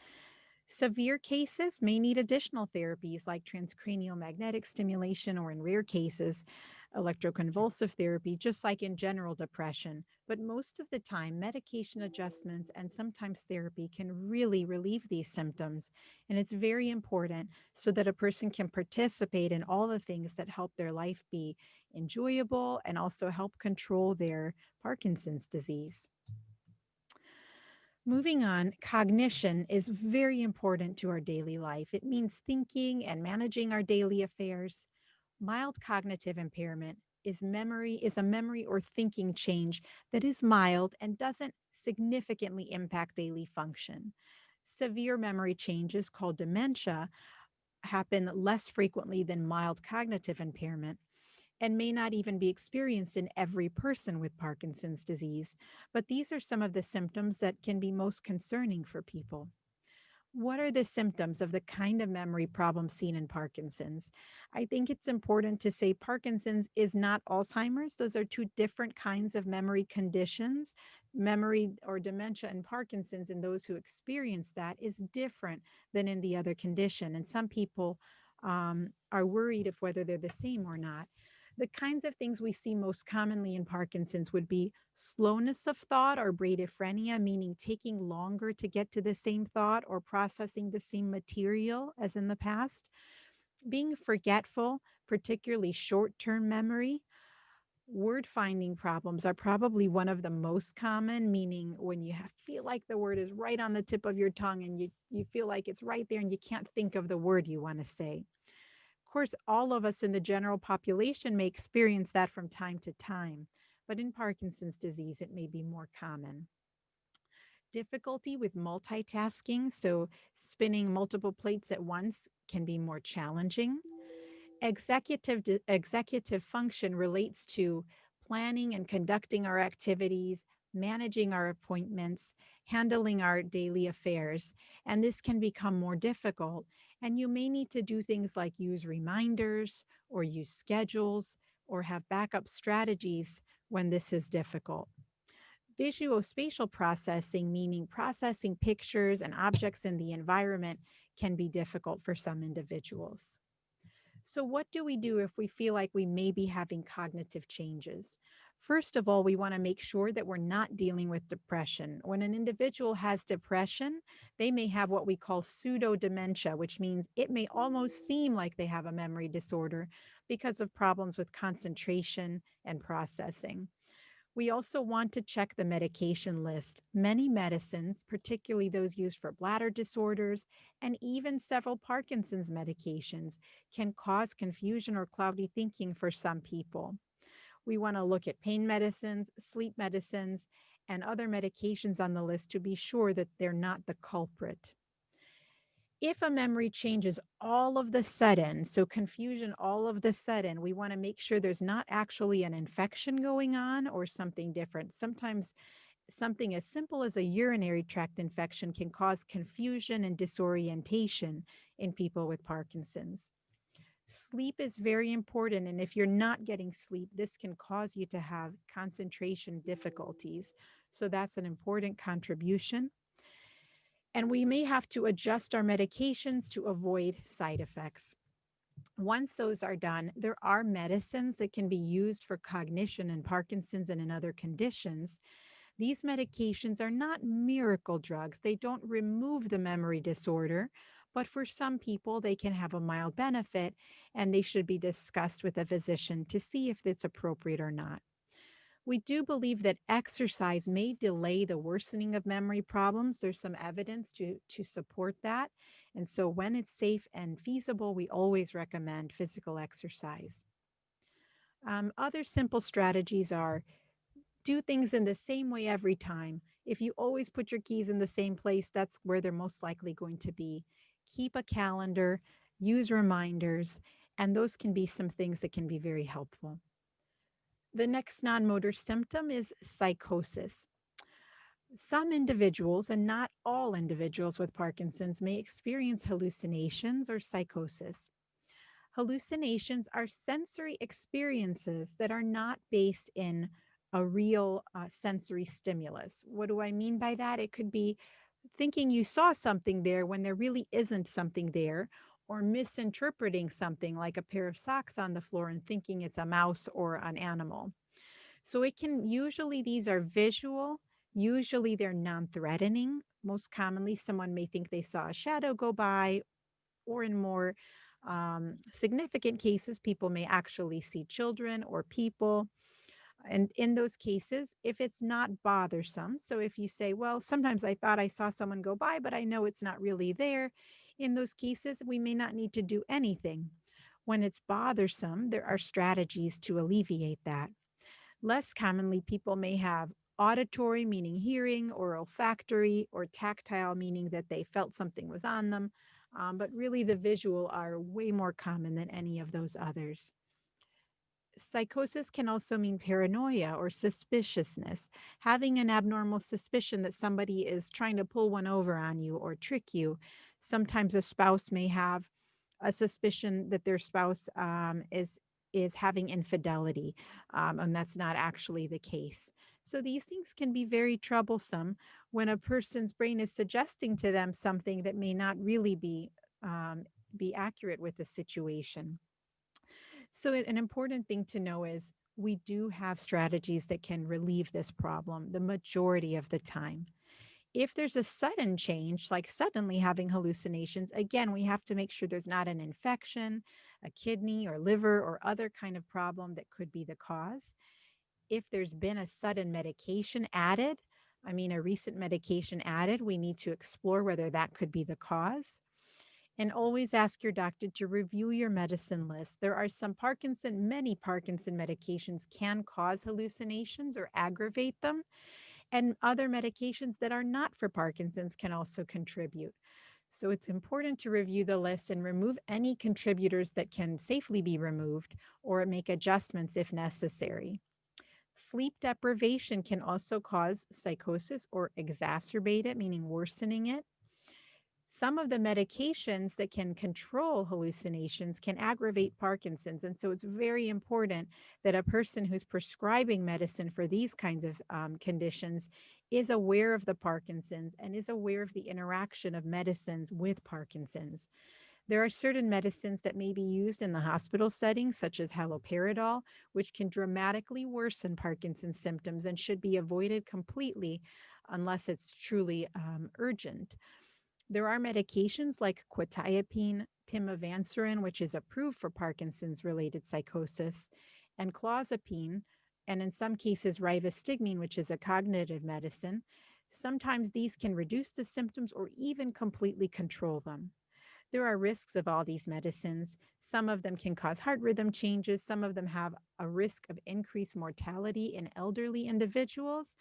Severe cases may need additional therapies like transcranial magnetic stimulation, or in rare cases, electroconvulsive therapy, just like in general depression. But most of the time, medication adjustments and sometimes therapy can really relieve these symptoms. And it's very important so that a person can participate in all the things that help their life be enjoyable and also help control their Parkinson's disease. Moving on, cognition is very important to our daily life. It means thinking and managing our daily affairs. Mild cognitive impairment is a memory or thinking change that is mild and doesn't significantly impact daily function. Severe memory changes, called dementia, happen less frequently than mild cognitive impairment and may not even be experienced in every person with Parkinson's disease. But these are some of the symptoms that can be most concerning for people. What are the symptoms of the kind of memory problem seen in Parkinson's? I think it's important to say Parkinson's is not Alzheimer's. Those are two different kinds of memory conditions. Memory or dementia in Parkinson's, in those who experience that, is different than in the other condition. And some people are worried if whether they're the same or not. The kinds of things we see most commonly in Parkinson's would be slowness of thought or bradiphrenia, meaning taking longer to get to the same thought or processing the same material as in the past. Being forgetful, particularly short-term memory. Word finding problems are probably one of the most common, meaning when you feel like the word is right on the tip of your tongue and you feel like it's right there and you can't think of the word you want to say. Of course, all of us in the general population may experience that from time to time, but in Parkinson's disease, it may be more common. Difficulty with multitasking, so spinning multiple plates at once, can be more challenging. Executive function relates to planning and conducting our activities, managing our appointments, handling our daily affairs, and this can become more difficult. And you may need to do things like use reminders or use schedules or have backup strategies when this is difficult. Visuospatial processing, meaning processing pictures and objects in the environment, can be difficult for some individuals. So what do we do if we feel like we may be having cognitive changes? First of all, we want to make sure that we're not dealing with depression. When an individual has depression, they may have what we call pseudo dementia, which means it may almost seem like they have a memory disorder because of problems with concentration and processing. We also want to check the medication list. Many medicines, particularly those used for bladder disorders and even several Parkinson's medications, can cause confusion or cloudy thinking for some people. We want to look at pain medicines, sleep medicines, and other medications on the list to be sure that they're not the culprit. If a memory changes all of the sudden, so confusion all of the sudden, we want to make sure there's not actually an infection going on or something different. Sometimes something as simple as a urinary tract infection can cause confusion and disorientation in people with Parkinson's. Sleep is very important, and if you're not getting sleep, this can cause you to have concentration difficulties. So that's an important contribution. And we may have to adjust our medications to avoid side effects. Once those are done, there are medicines that can be used for cognition in Parkinson's and in other conditions. These medications are not miracle drugs. They don't remove the memory disorder, but for some people, they can have a mild benefit, and they should be discussed with a physician to see if it's appropriate or not. We do believe that exercise may delay the worsening of memory problems. There's some evidence to support that. And so when it's safe and feasible, we always recommend physical exercise. Other simple strategies are do things in the same way every time. If you always put your keys in the same place, that's where they're most likely going to be. Keep a calendar, use reminders, and those can be some things that can be very helpful. The next non-motor symptom is psychosis. Some individuals, and not all individuals with Parkinson's, may experience hallucinations or psychosis. Hallucinations are sensory experiences that are not based in a real sensory stimulus. What do I mean by that? It could be thinking you saw something there when there really isn't something there, or misinterpreting something like a pair of socks on the floor and thinking it's a mouse or an animal. So it can usually, these are visual, usually they're non-threatening. Most commonly, someone may think they saw a shadow go by, or in more significant cases, people may actually see children or people. And in those cases, if it's not bothersome, so if you say, well, sometimes I thought I saw someone go by, but I know it's not really there, in those cases, we may not need to do anything. When it's bothersome, there are strategies to alleviate that. Less commonly, people may have auditory, meaning hearing, or olfactory, or tactile, meaning that they felt something was on them. But really, the visual are way more common than any of those others. Psychosis can also mean paranoia or suspiciousness, having an abnormal suspicion that somebody is trying to pull one over on you or trick you. Sometimes a spouse may have a suspicion that their spouse is having infidelity, and that's not actually the case. So these things can be very troublesome when a person's brain is suggesting to them something that may not really be accurate with the situation. So an important thing to know is we do have strategies that can relieve this problem the majority of the time. If there's a sudden change, like suddenly having hallucinations, again, we have to make sure there's not an infection, a kidney or liver or other kind of problem that could be the cause. If there's been a sudden medication added, a recent medication added, we need to explore whether that could be the cause. And always ask your doctor to review your medicine list. There are many Parkinson medications can cause hallucinations or aggravate them. And other medications that are not for Parkinson's can also contribute. So it's important to review the list and remove any contributors that can safely be removed or make adjustments if necessary. Sleep deprivation can also cause psychosis or exacerbate it, meaning worsening it. Some of the medications that can control hallucinations can aggravate Parkinson's. And so it's very important that a person who's prescribing medicine for these kinds of conditions is aware of the Parkinson's and is aware of the interaction of medicines with Parkinson's. There are certain medicines that may be used in the hospital setting, such as haloperidol, which can dramatically worsen Parkinson's symptoms and should be avoided completely unless it's truly urgent. There are medications like quetiapine, pimavanserin, which is approved for Parkinson's-related psychosis, and clozapine, and in some cases rivastigmine, which is a cognitive medicine. Sometimes these can reduce the symptoms or even completely control them. There are risks of all these medicines. Some of them can cause heart rhythm changes. Some of them have a risk of increased mortality in elderly individuals.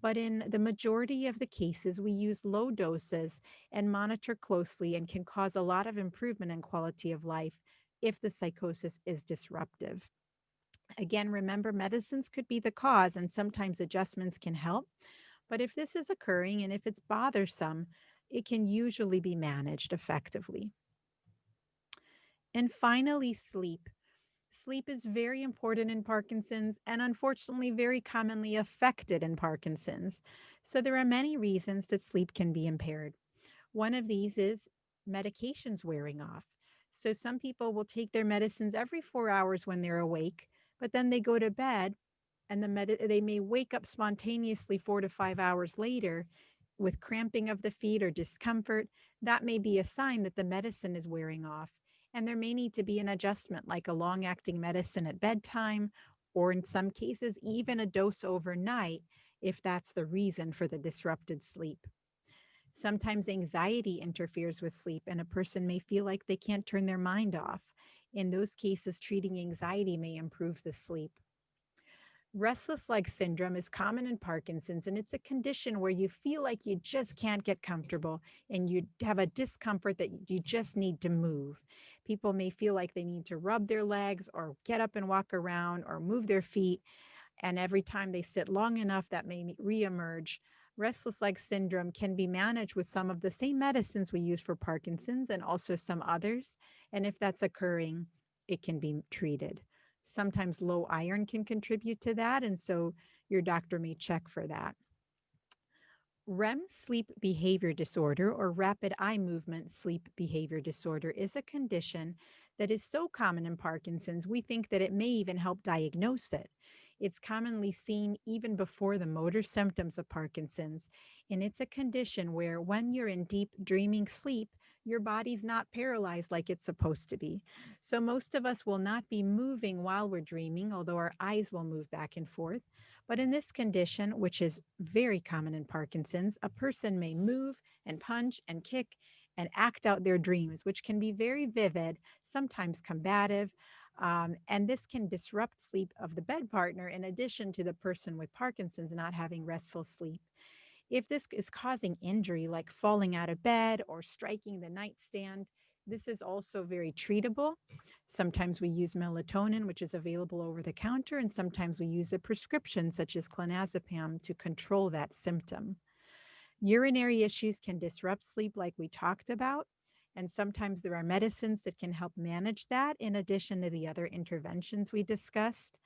But in the majority of the cases, we use low doses and monitor closely and can cause a lot of improvement in quality of life if the psychosis is disruptive. Again, remember, medicines could be the cause, and sometimes adjustments can help. But if this is occurring and if it's bothersome, it can usually be managed effectively. And finally, sleep. Sleep is very important in Parkinson's and unfortunately very commonly affected in Parkinson's. So there are many reasons that sleep can be impaired. One of these is medications wearing off. So some people will take their medicines every 4 hours when they're awake, but then they go to bed and they may wake up spontaneously 4 to 5 hours later with cramping of the feet or discomfort. That may be a sign that the medicine is wearing off. And there may need to be an adjustment, like a long acting medicine at bedtime, or in some cases, even a dose overnight, if that's the reason for the disrupted sleep. Sometimes anxiety interferes with sleep, and a person may feel like they can't turn their mind off. In those cases, treating anxiety may improve the sleep. Restless leg syndrome is common in Parkinson's, and it's a condition where you feel like you just can't get comfortable and you have a discomfort that you just need to move. People may feel like they need to rub their legs or get up and walk around or move their feet. And every time they sit long enough, that may reemerge. Restless leg syndrome can be managed with some of the same medicines we use for Parkinson's and also some others. And if that's occurring, it can be treated. Sometimes low iron can contribute to that, and so your doctor may check for that. REM sleep behavior disorder, or rapid eye movement sleep behavior disorder, is a condition that is so common in Parkinson's, we think that it may even help diagnose it. It's commonly seen even before the motor symptoms of Parkinson's, and it's a condition where when you're in deep dreaming sleep, your body's not paralyzed like it's supposed to be. So most of us will not be moving while we're dreaming, although our eyes will move back and forth. But in this condition, which is very common in Parkinson's, a person may move and punch and kick and act out their dreams, which can be very vivid, sometimes combative. And this can disrupt sleep of the bed partner, in addition to the person with Parkinson's not having restful sleep. If this is causing injury, like falling out of bed or striking the nightstand, this is also very treatable. Sometimes we use melatonin, which is available over the counter, and sometimes we use a prescription such as clonazepam to control that symptom. Urinary issues can disrupt sleep, like we talked about, and sometimes there are medicines that can help manage that in addition to the other interventions we discussed.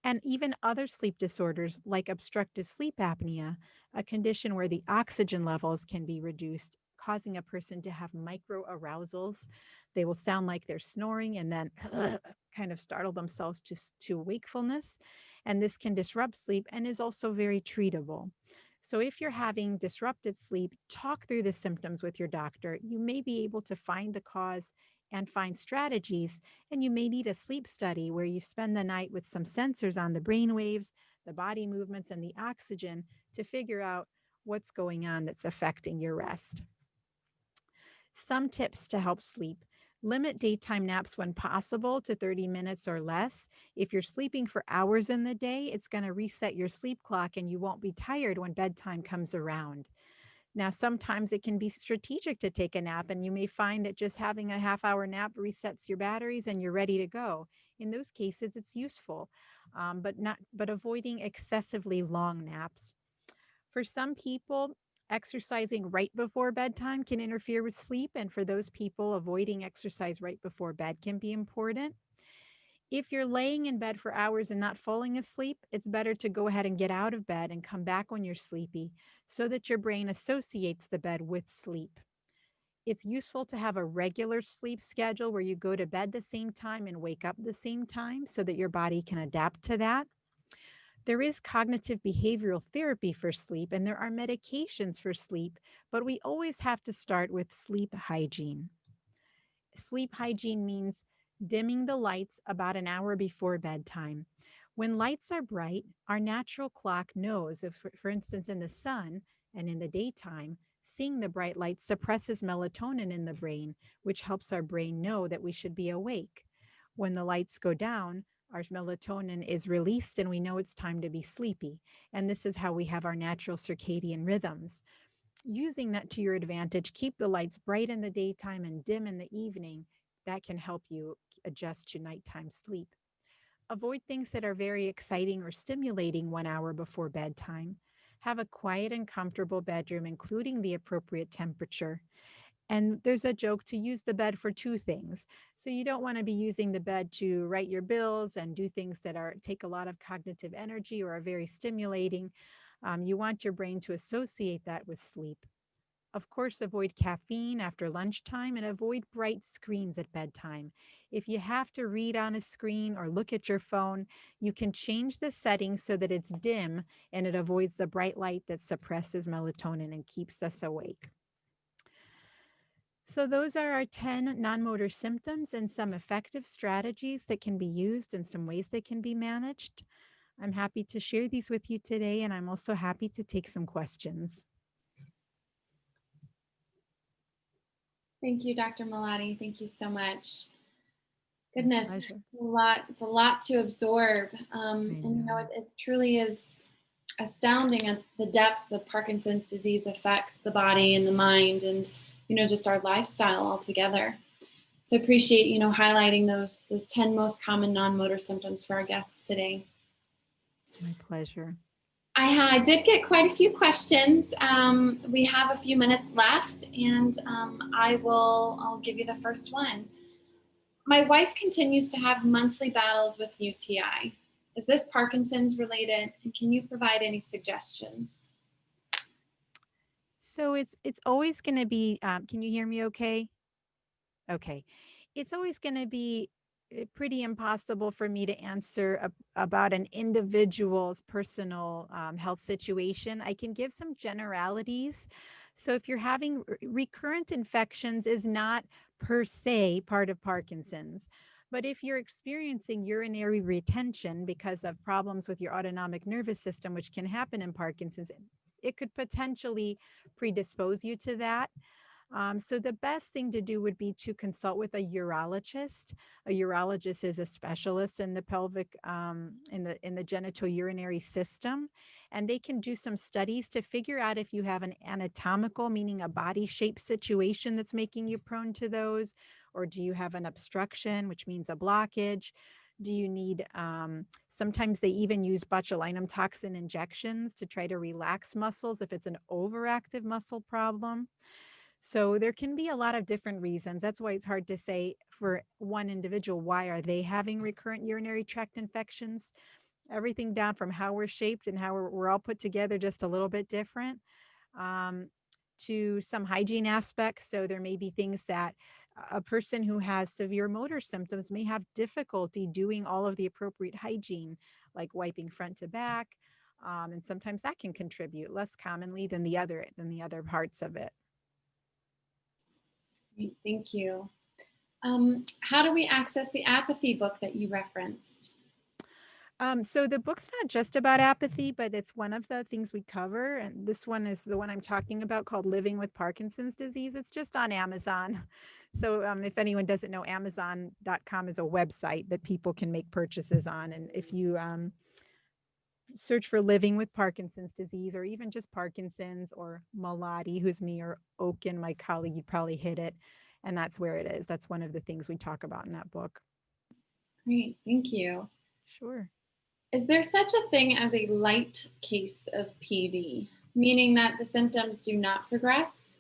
And even other sleep disorders like obstructive sleep apnea, a condition where the oxygen levels can be reduced, causing a person to have micro arousals. They will sound like they're snoring and then kind of startle themselves to wakefulness. And this can disrupt sleep and is also very treatable. So if you're having disrupted sleep, talk through the symptoms with your doctor. You may be able to find the cause and find strategies, and you may need a sleep study where you spend the night with some sensors on the brain waves, the body movements, and the oxygen to figure out what's going on that's affecting your rest. Some tips to help sleep. Limit daytime naps when possible to 30 minutes or less. If you're sleeping for hours in the day, it's going to reset your sleep clock and you won't be tired when bedtime comes around. Now, sometimes it can be strategic to take a nap, and you may find that just having a half-hour nap resets your batteries and you're ready to go. In those cases, it's useful, but avoiding excessively long naps. For some people, exercising right before bedtime can interfere with sleep, and for those people, avoiding exercise right before bed can be important. If you're laying in bed for hours and not falling asleep, it's better to go ahead and get out of bed and come back when you're sleepy so that your brain associates the bed with sleep. It's useful to have a regular sleep schedule where you go to bed the same time and wake up the same time so that your body can adapt to that. There is cognitive behavioral therapy for sleep, and there are medications for sleep, but we always have to start with sleep hygiene. Sleep hygiene means dimming the lights about an hour before bedtime. When lights are bright, our natural clock knows if, for instance, in the sun and in the daytime, seeing the bright light suppresses melatonin in the brain, which helps our brain know that we should be awake. When the lights go down, our melatonin is released and we know it's time to be sleepy. And this is how we have our natural circadian rhythms. Using that to your advantage, keep the lights bright in the daytime and dim in the evening. That can help you adjust to nighttime sleep. Avoid things that are very exciting or stimulating 1 hour before bedtime. Have a quiet and comfortable bedroom, including the appropriate temperature. And there's a joke to use the bed for two things. So you don't want to be using the bed to write your bills and do things that take a lot of cognitive energy or are very stimulating. You want your brain to associate that with sleep. Of course, avoid caffeine after lunchtime and avoid bright screens at bedtime. If you have to read on a screen or look at your phone, you can change the settings so that it's dim and it avoids the bright light that suppresses melatonin and keeps us awake. So those are our 10 non-motor symptoms and some effective strategies that can be used and some ways they can be managed. I'm happy to share these with you today, and I'm also happy to take some questions. Thank you, Dr. Malaty. Thank you so much. Goodness, Pleasure. it's a lot to absorb. And you know, know. it truly is astounding at the depths that Parkinson's disease affects the body and the mind and, you know, just our lifestyle altogether. So I appreciate, you know, highlighting those 10 most common non-motor symptoms for our guests today. My pleasure. I did get quite a few questions. We have a few minutes left, and I'll give you the first one. My wife continues to have monthly battles with UTI. Is this Parkinson's related, and can you provide any suggestions? So it's always going to be, can you hear me okay? Okay. It's always going to be pretty impossible for me to answer about an individual's personal health situation. I can give some generalities. So if you're having recurrent infections is not per se part of Parkinson's. But if you're experiencing urinary retention because of problems with your autonomic nervous system, which can happen in Parkinson's, it could potentially predispose you to that. So the best thing to do would be to consult with a urologist. A urologist is a specialist in the pelvic, in the genitourinary system, and they can do some studies to figure out if you have an anatomical, meaning a body shape situation that's making you prone to those, or do you have an obstruction, which means a blockage. Do you need, sometimes they even use botulinum toxin injections to try to relax muscles if it's an overactive muscle problem. So there can be a lot of different reasons. That's why it's hard to say for one individual, why are they having recurrent urinary tract infections? Everything down from how we're shaped and how we're all put together just a little bit different, to some hygiene aspects. So there may be things that a person who has severe motor symptoms may have difficulty doing all of the appropriate hygiene, like wiping front to back. And sometimes that can contribute less commonly than the other parts of it. Thank you. How do we access the apathy book that you referenced? So the book's not just about apathy, but it's one of the things we cover. And this one is the one I'm talking about called Living with Parkinson's Disease. It's just on Amazon. So if anyone doesn't know, Amazon.com is a website that people can make purchases on. And if you search for Living with Parkinson's Disease, or even just Parkinson's or Malaty, who's me, or Oken, my colleague, you'd probably hit it. And that's where it is. That's one of the things we talk about in that book. Great, thank you. Sure. Is there such a thing as a light case of PD, meaning that the symptoms do not progress?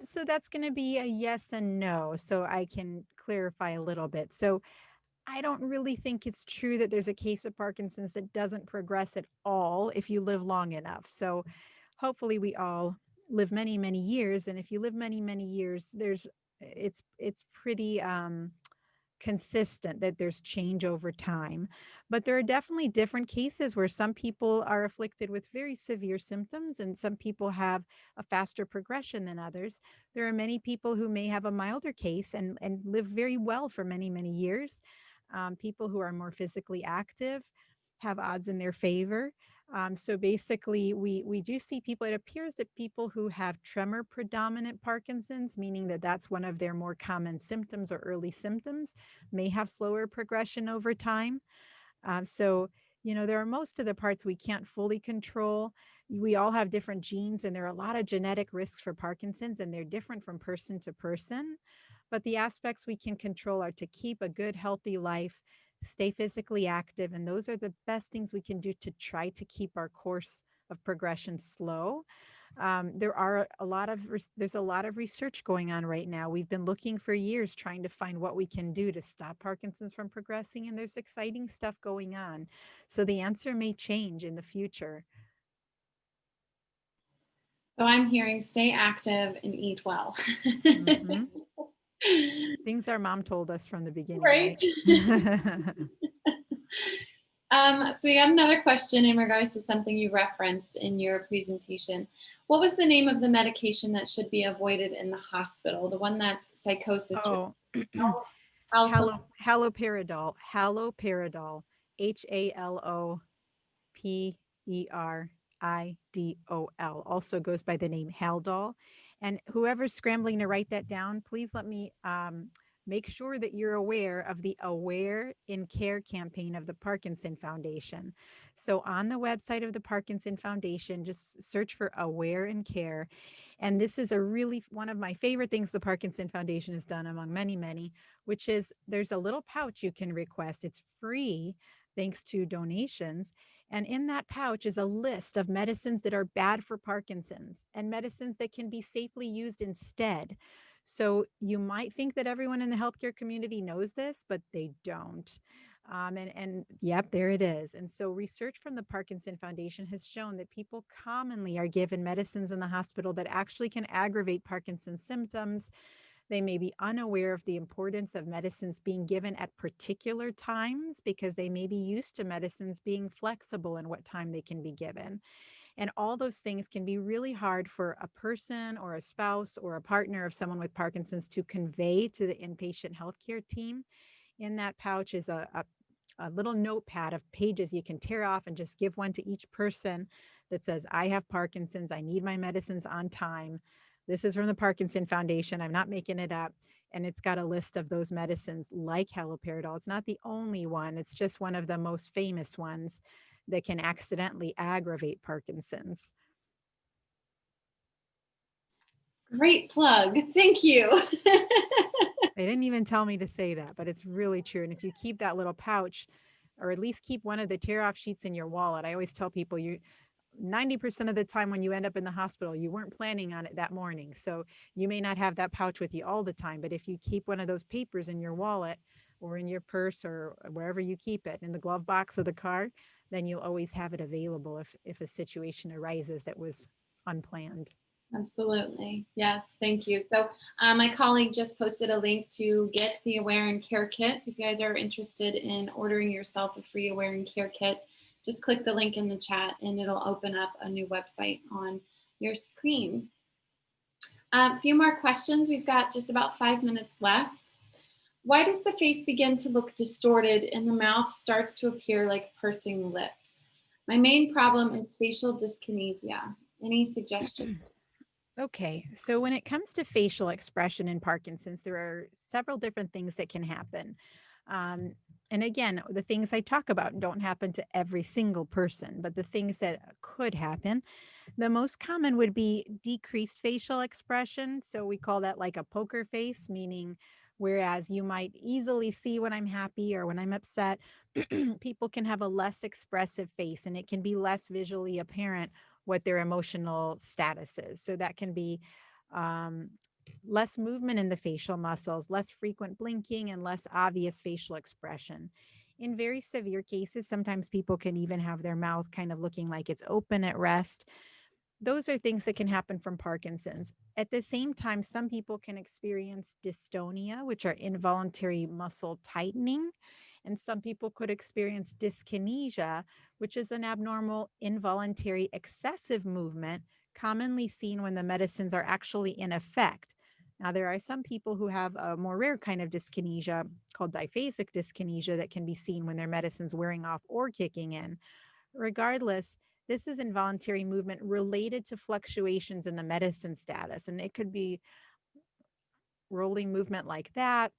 So that's going to be a yes and no. So I can clarify a little bit. So I don't really think it's true that there's a case of Parkinson's that doesn't progress at all if you live long enough. So hopefully we all live many, many years. And if you live many, many years, it's pretty consistent that there's change over time. But there are definitely different cases where some people are afflicted with very severe symptoms and some people have a faster progression than others. There are many people who may have a milder case and live very well for many, many years. People who are more physically active have odds in their favor. So basically, we do see people, it appears that people who have tremor predominant Parkinson's, meaning that that's one of their more common symptoms or early symptoms, may have slower progression over time. So, there are most of the parts we can't fully control. We all have different genes, and there are a lot of genetic risks for Parkinson's, and they're different from person to person. But the aspects we can control are to keep a good, healthy life, stay physically active, and those are the best things we can do to try to keep our course of progression slow. There's a lot of research going on right now. We've been looking for years trying to find what we can do to stop Parkinson's from progressing, and there's exciting stuff going on. So the answer may change in the future. So I'm hearing stay active and eat well. Mhm. Things our mom told us from the beginning, Right. right? So we got another question in regards to something you referenced in your presentation. What was the name of the medication that should be avoided in the hospital? The one that's psychosis. Oh, How some- haloperidol, HALOPeridol, also goes by the name Haldol. And whoever's scrambling to write that down, please let me make sure that you're aware of the Aware in Care campaign of the Parkinson Foundation. So on the website of the Parkinson Foundation, just search for Aware in Care. And this is one of my favorite things the Parkinson Foundation has done among many, many, which is there's a little pouch you can request. It's free thanks to donations. And in that pouch is a list of medicines that are bad for Parkinson's and medicines that can be safely used instead. So you might think that everyone in the healthcare community knows this, but they don't. And yep, there it is. And so research from the Parkinson Foundation has shown that people commonly are given medicines in the hospital that actually can aggravate Parkinson's symptoms. They may be unaware of the importance of medicines being given at particular times because they may be used to medicines being flexible in what time they can be given. And all those things can be really hard for a person or a spouse or a partner of someone with Parkinson's to convey to the inpatient healthcare team. In that pouch is a little notepad of pages you can tear off and just give one to each person that says, I have Parkinson's, I need my medicines on time. This is from the Parkinson Foundation. I'm not making it up. And it's got a list of those medicines like haloperidol. It's not the only one. It's just one of the most famous ones that can accidentally aggravate Parkinson's. Great plug. Thank you. They didn't even tell me to say that, but it's really true. And if you keep that little pouch, or at least keep one of the tear off sheets in your wallet, I always tell people 90% of the time when you end up in the hospital, you weren't planning on it that morning. So you may not have that pouch with you all the time, but if you keep one of those papers in your wallet or in your purse or wherever you keep it, in the glove box of the car, then you'll always have it available if a situation arises that was unplanned. Absolutely. Yes. Thank you. So my colleague just posted a link to get the Aware and Care kit. So if you guys are interested in ordering yourself a free Aware and Care kit, just click the link in the chat and it'll open up a new website on your screen. A few more questions. We've got just about 5 minutes left. Why does the face begin to look distorted and the mouth starts to appear like pursing lips? My main problem is facial dyskinesia. Any suggestions? Okay, so when it comes to facial expression in Parkinson's, there are several different things that can happen. And again, the things I talk about don't happen to every single person, but the things that could happen, the most common would be decreased facial expression. So we call that like a poker face, meaning whereas you might easily see when I'm happy or when I'm upset, people can have a less expressive face and it can be less visually apparent what their emotional status is. So that can be less movement in the facial muscles, less frequent blinking, and less obvious facial expression. In very severe cases, sometimes people can even have their mouth kind of looking like it's open at rest. Those are things that can happen from Parkinson's. At the same time, some people can experience dystonia, which are involuntary muscle tightening. And some people could experience dyskinesia, which is an abnormal, involuntary, excessive movement commonly seen when the medicines are actually in effect. Now, there are some people who have a more rare kind of dyskinesia called diphasic dyskinesia that can be seen when their medicine's wearing off or kicking in. Regardless, This is involuntary movement related to fluctuations in the medicine status. And it could be rolling movement like that,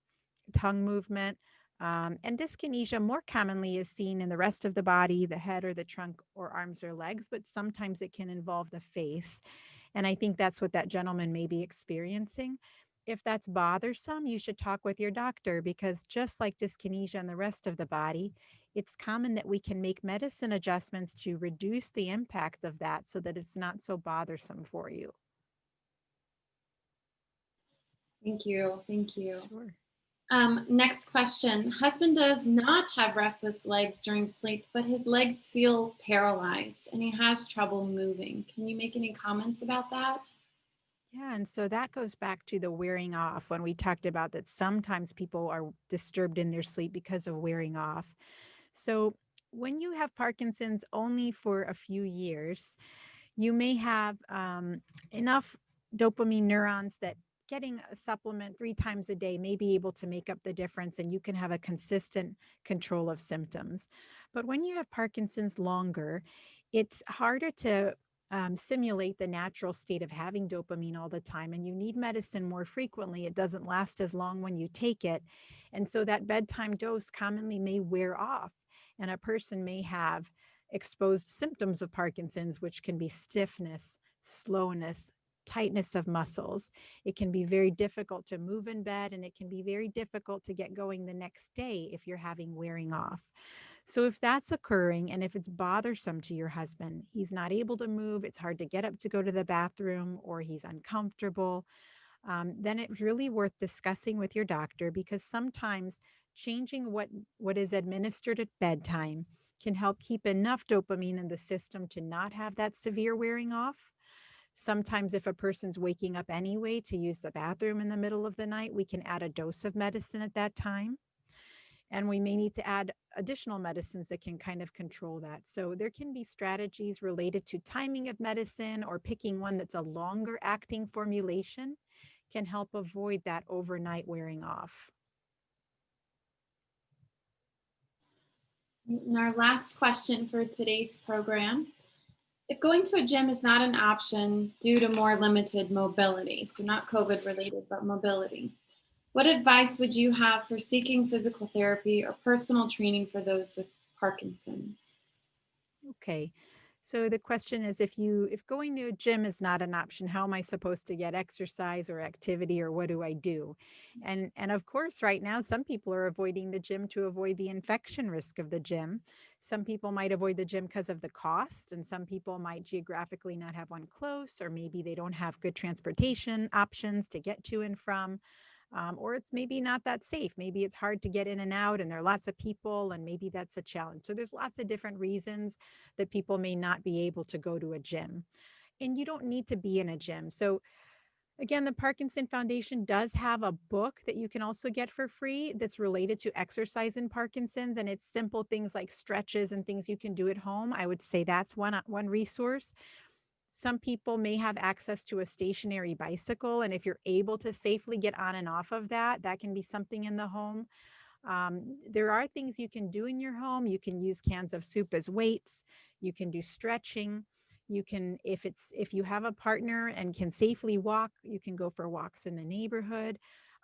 tongue movement. And dyskinesia more commonly is seen in the rest of the body, the head or the trunk or arms or legs, but sometimes it can involve the face. And I think that's what that gentleman may be experiencing. If that's bothersome, you should talk with your doctor, because just like dyskinesia and the rest of the body, it's common that we can make medicine adjustments to reduce the impact of that so that it's not so bothersome for you. Thank you. Thank you. Sure. Next question. Husband does not have restless legs during sleep, but his legs feel paralyzed and he has trouble moving. Can you make any comments about that? Yeah, and so that goes back to the wearing off when we talked about that sometimes people are disturbed in their sleep because of wearing off. So when you have Parkinson's only for a few years, you may have enough dopamine neurons that getting a supplement 3 times a day may be able to make up the difference, and you can have a consistent control of symptoms. But when you have Parkinson's longer, it's harder to simulate the natural state of having dopamine all the time, and you need medicine more frequently. It doesn't last as long when you take it. And so that bedtime dose commonly may wear off, and a person may have exposed symptoms of Parkinson's, which can be stiffness, slowness, tightness of muscles. It can be very difficult to move in bed, and it can be very difficult to get going the next day if you're having wearing off. So if that's occurring and if it's bothersome to your husband, he's not able to move, it's hard to get up to go to the bathroom, or he's uncomfortable, then it's really worth discussing with your doctor, because sometimes changing what is administered at bedtime can help keep enough dopamine in the system to not have that severe wearing off. Sometimes if a person's waking up anyway to use the bathroom in the middle of the night, we can add a dose of medicine at that time. And we may need to add additional medicines that can kind of control that. So there can be strategies related to timing of medicine, or picking one that's a longer acting formulation can help avoid that overnight wearing off. And our last question for today's program. If going to a gym is not an option due to more limited mobility, so not COVID related, but mobility, what advice would you have for seeking physical therapy or personal training for those with Parkinson's? Okay. So the question is, if going to a gym is not an option, how am I supposed to get exercise or activity, or what do I do? And of course, right now, some people are avoiding the gym to avoid the infection risk of the gym. Some people might avoid the gym because of the cost, and some people might geographically not have one close, or maybe they don't have good transportation options to get to and from. Or it's maybe not that safe. Maybe it's hard to get in and out, and there are lots of people, and maybe that's a challenge. So there's lots of different reasons that people may not be able to go to a gym. And you don't need to be in a gym. So again, the Parkinson Foundation does have a book that you can also get for free that's related to exercise in Parkinson's, and it's simple things like stretches and things you can do at home. I would say that's one resource. Some people may have access to a stationary bicycle, and if you're able to safely get on and off of that, that can be something in the home. There are things you can do in your home. You can use cans of soup as weights. You can do stretching. You can, if you have a partner and can safely walk, you can go for walks in the neighborhood.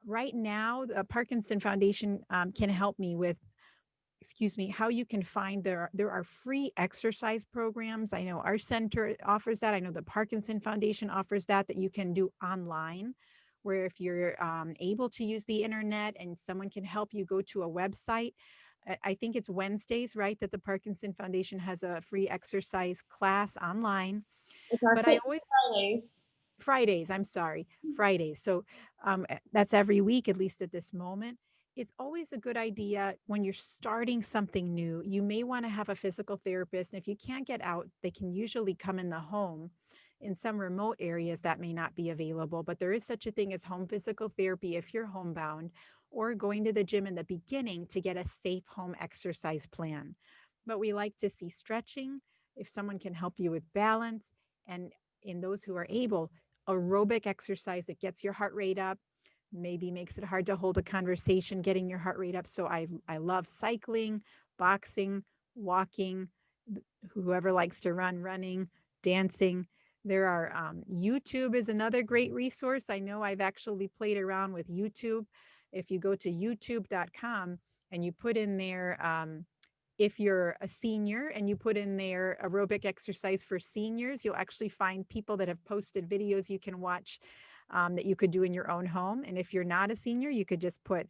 Right now, the Parkinson Foundation can help me with, how you can find, there are free exercise programs. I know our center offers that. I know the Parkinson Foundation offers that you can do online, where if you're able to use the internet and someone can help you go to a website. I think it's Wednesdays, right, that the Parkinson Foundation has a free exercise class online. It's our But I Fit always Fridays. Fridays, I'm sorry, Fridays. So that's every week, at least at this moment. It's always a good idea when you're starting something new. You may want to have a physical therapist. And if you can't get out, they can usually come in the home. In some remote areas, that may not be available, but there is such a thing as home physical therapy if you're homebound, or going to the gym in the beginning to get a safe home exercise plan. But we like to see stretching, if someone can help you with balance, and in those who are able, aerobic exercise that gets your heart rate up, maybe makes it hard to hold a conversation, getting your heart rate up. So I love cycling, boxing, walking, whoever likes to run, running, dancing. There are YouTube is another great resource. I know I've actually played around with YouTube. If you go to youtube.com and you put in there, if you're a senior and you put in there aerobic exercise for seniors, you'll actually find people that have posted videos you can watch that you could do in your own home. And if you're not a senior, you could just put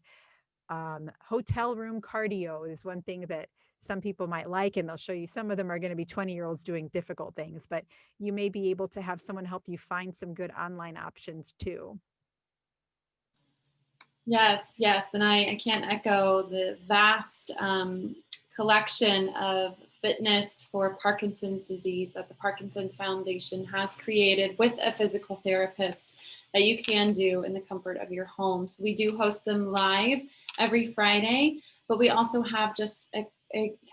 hotel room cardio is one thing that some people might like, and they'll show you. Some of them are going to be 20-year-olds doing difficult things, but you may be able to have someone help you find some good online options too. Yes, yes. And I can't echo the vast collection of fitness for Parkinson's disease that the Parkinson's Foundation has created with a physical therapist that you can do in the comfort of your home. So we do host them live every Friday, but we also have just a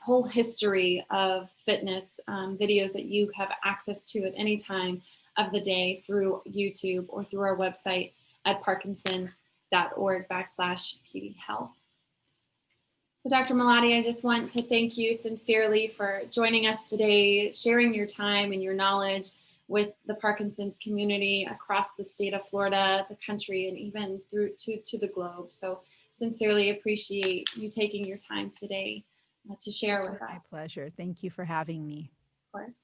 whole history of fitness videos that you have access to at any time of the day through YouTube or through our website at parkinson.org/PD-health. So Dr. Malaty, I just want to thank you sincerely for joining us today, sharing your time and your knowledge with the Parkinson's community across the state of Florida, the country, and even through to the globe. So sincerely appreciate you taking your time today to share with us. My pleasure. Thank you for having me. Of course.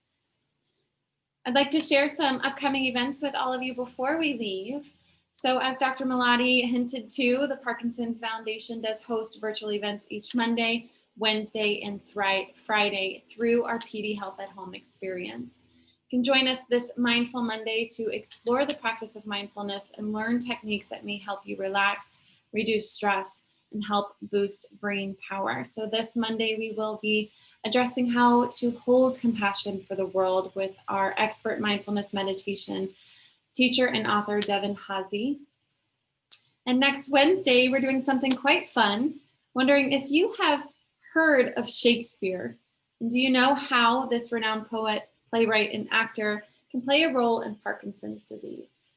I'd like to share some upcoming events with all of you before we leave. So as Dr. Malaty hinted to, the Parkinson's Foundation does host virtual events each Monday, Wednesday, and Friday through our PD Health at Home experience. You can join us this Mindful Monday to explore the practice of mindfulness and learn techniques that may help you relax, reduce stress, and help boost brain power. So this Monday, we will be addressing how to hold compassion for the world with our expert mindfulness meditation teacher and author, Devin Hazy. And next Wednesday, we're doing something quite fun, wondering if you have heard of Shakespeare, and do you know how this renowned poet, playwright, and actor can play a role in Parkinson's disease.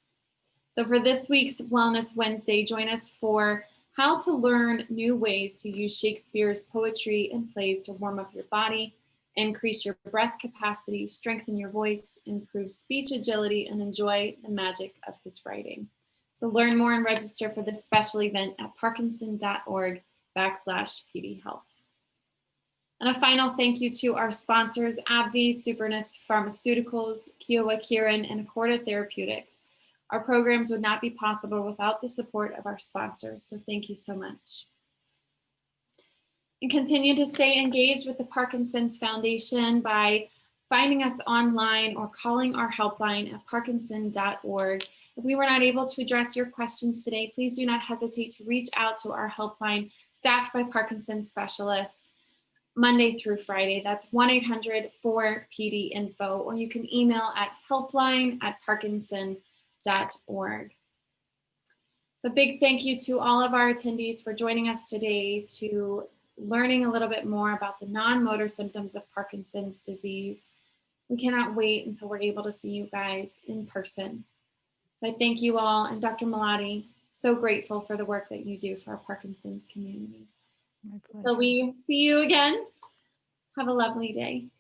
So for this week's Wellness Wednesday, join us for how to learn new ways to use Shakespeare's poetry and plays to warm up your body, increase your breath capacity, strengthen your voice, improve speech agility, and enjoy the magic of his writing. So learn more and register for this special event at parkinson.org/PD-health. And a final thank you to our sponsors, AbbVie, Supernus Pharmaceuticals, Kyowa Kirin, and Accorda Therapeutics. Our programs would not be possible without the support of our sponsors, so thank you so much. And continue to stay engaged with the Parkinson's Foundation by finding us online or calling our helpline at parkinson.org. If we were not able to address your questions today, please do not hesitate to reach out to our helpline staffed by Parkinson's specialists Monday through Friday. That's 1-800-4PD-INFO, or you can email at helpline@parkinson.org. So big thank you to all of our attendees for joining us today to learning a little bit more about the non-motor symptoms of Parkinson's disease. We cannot wait until we're able to see you guys in person. So I thank you all, and Dr. Malaty, so grateful for the work that you do for our Parkinson's communities. My pleasure. So we see you again. Have a lovely day.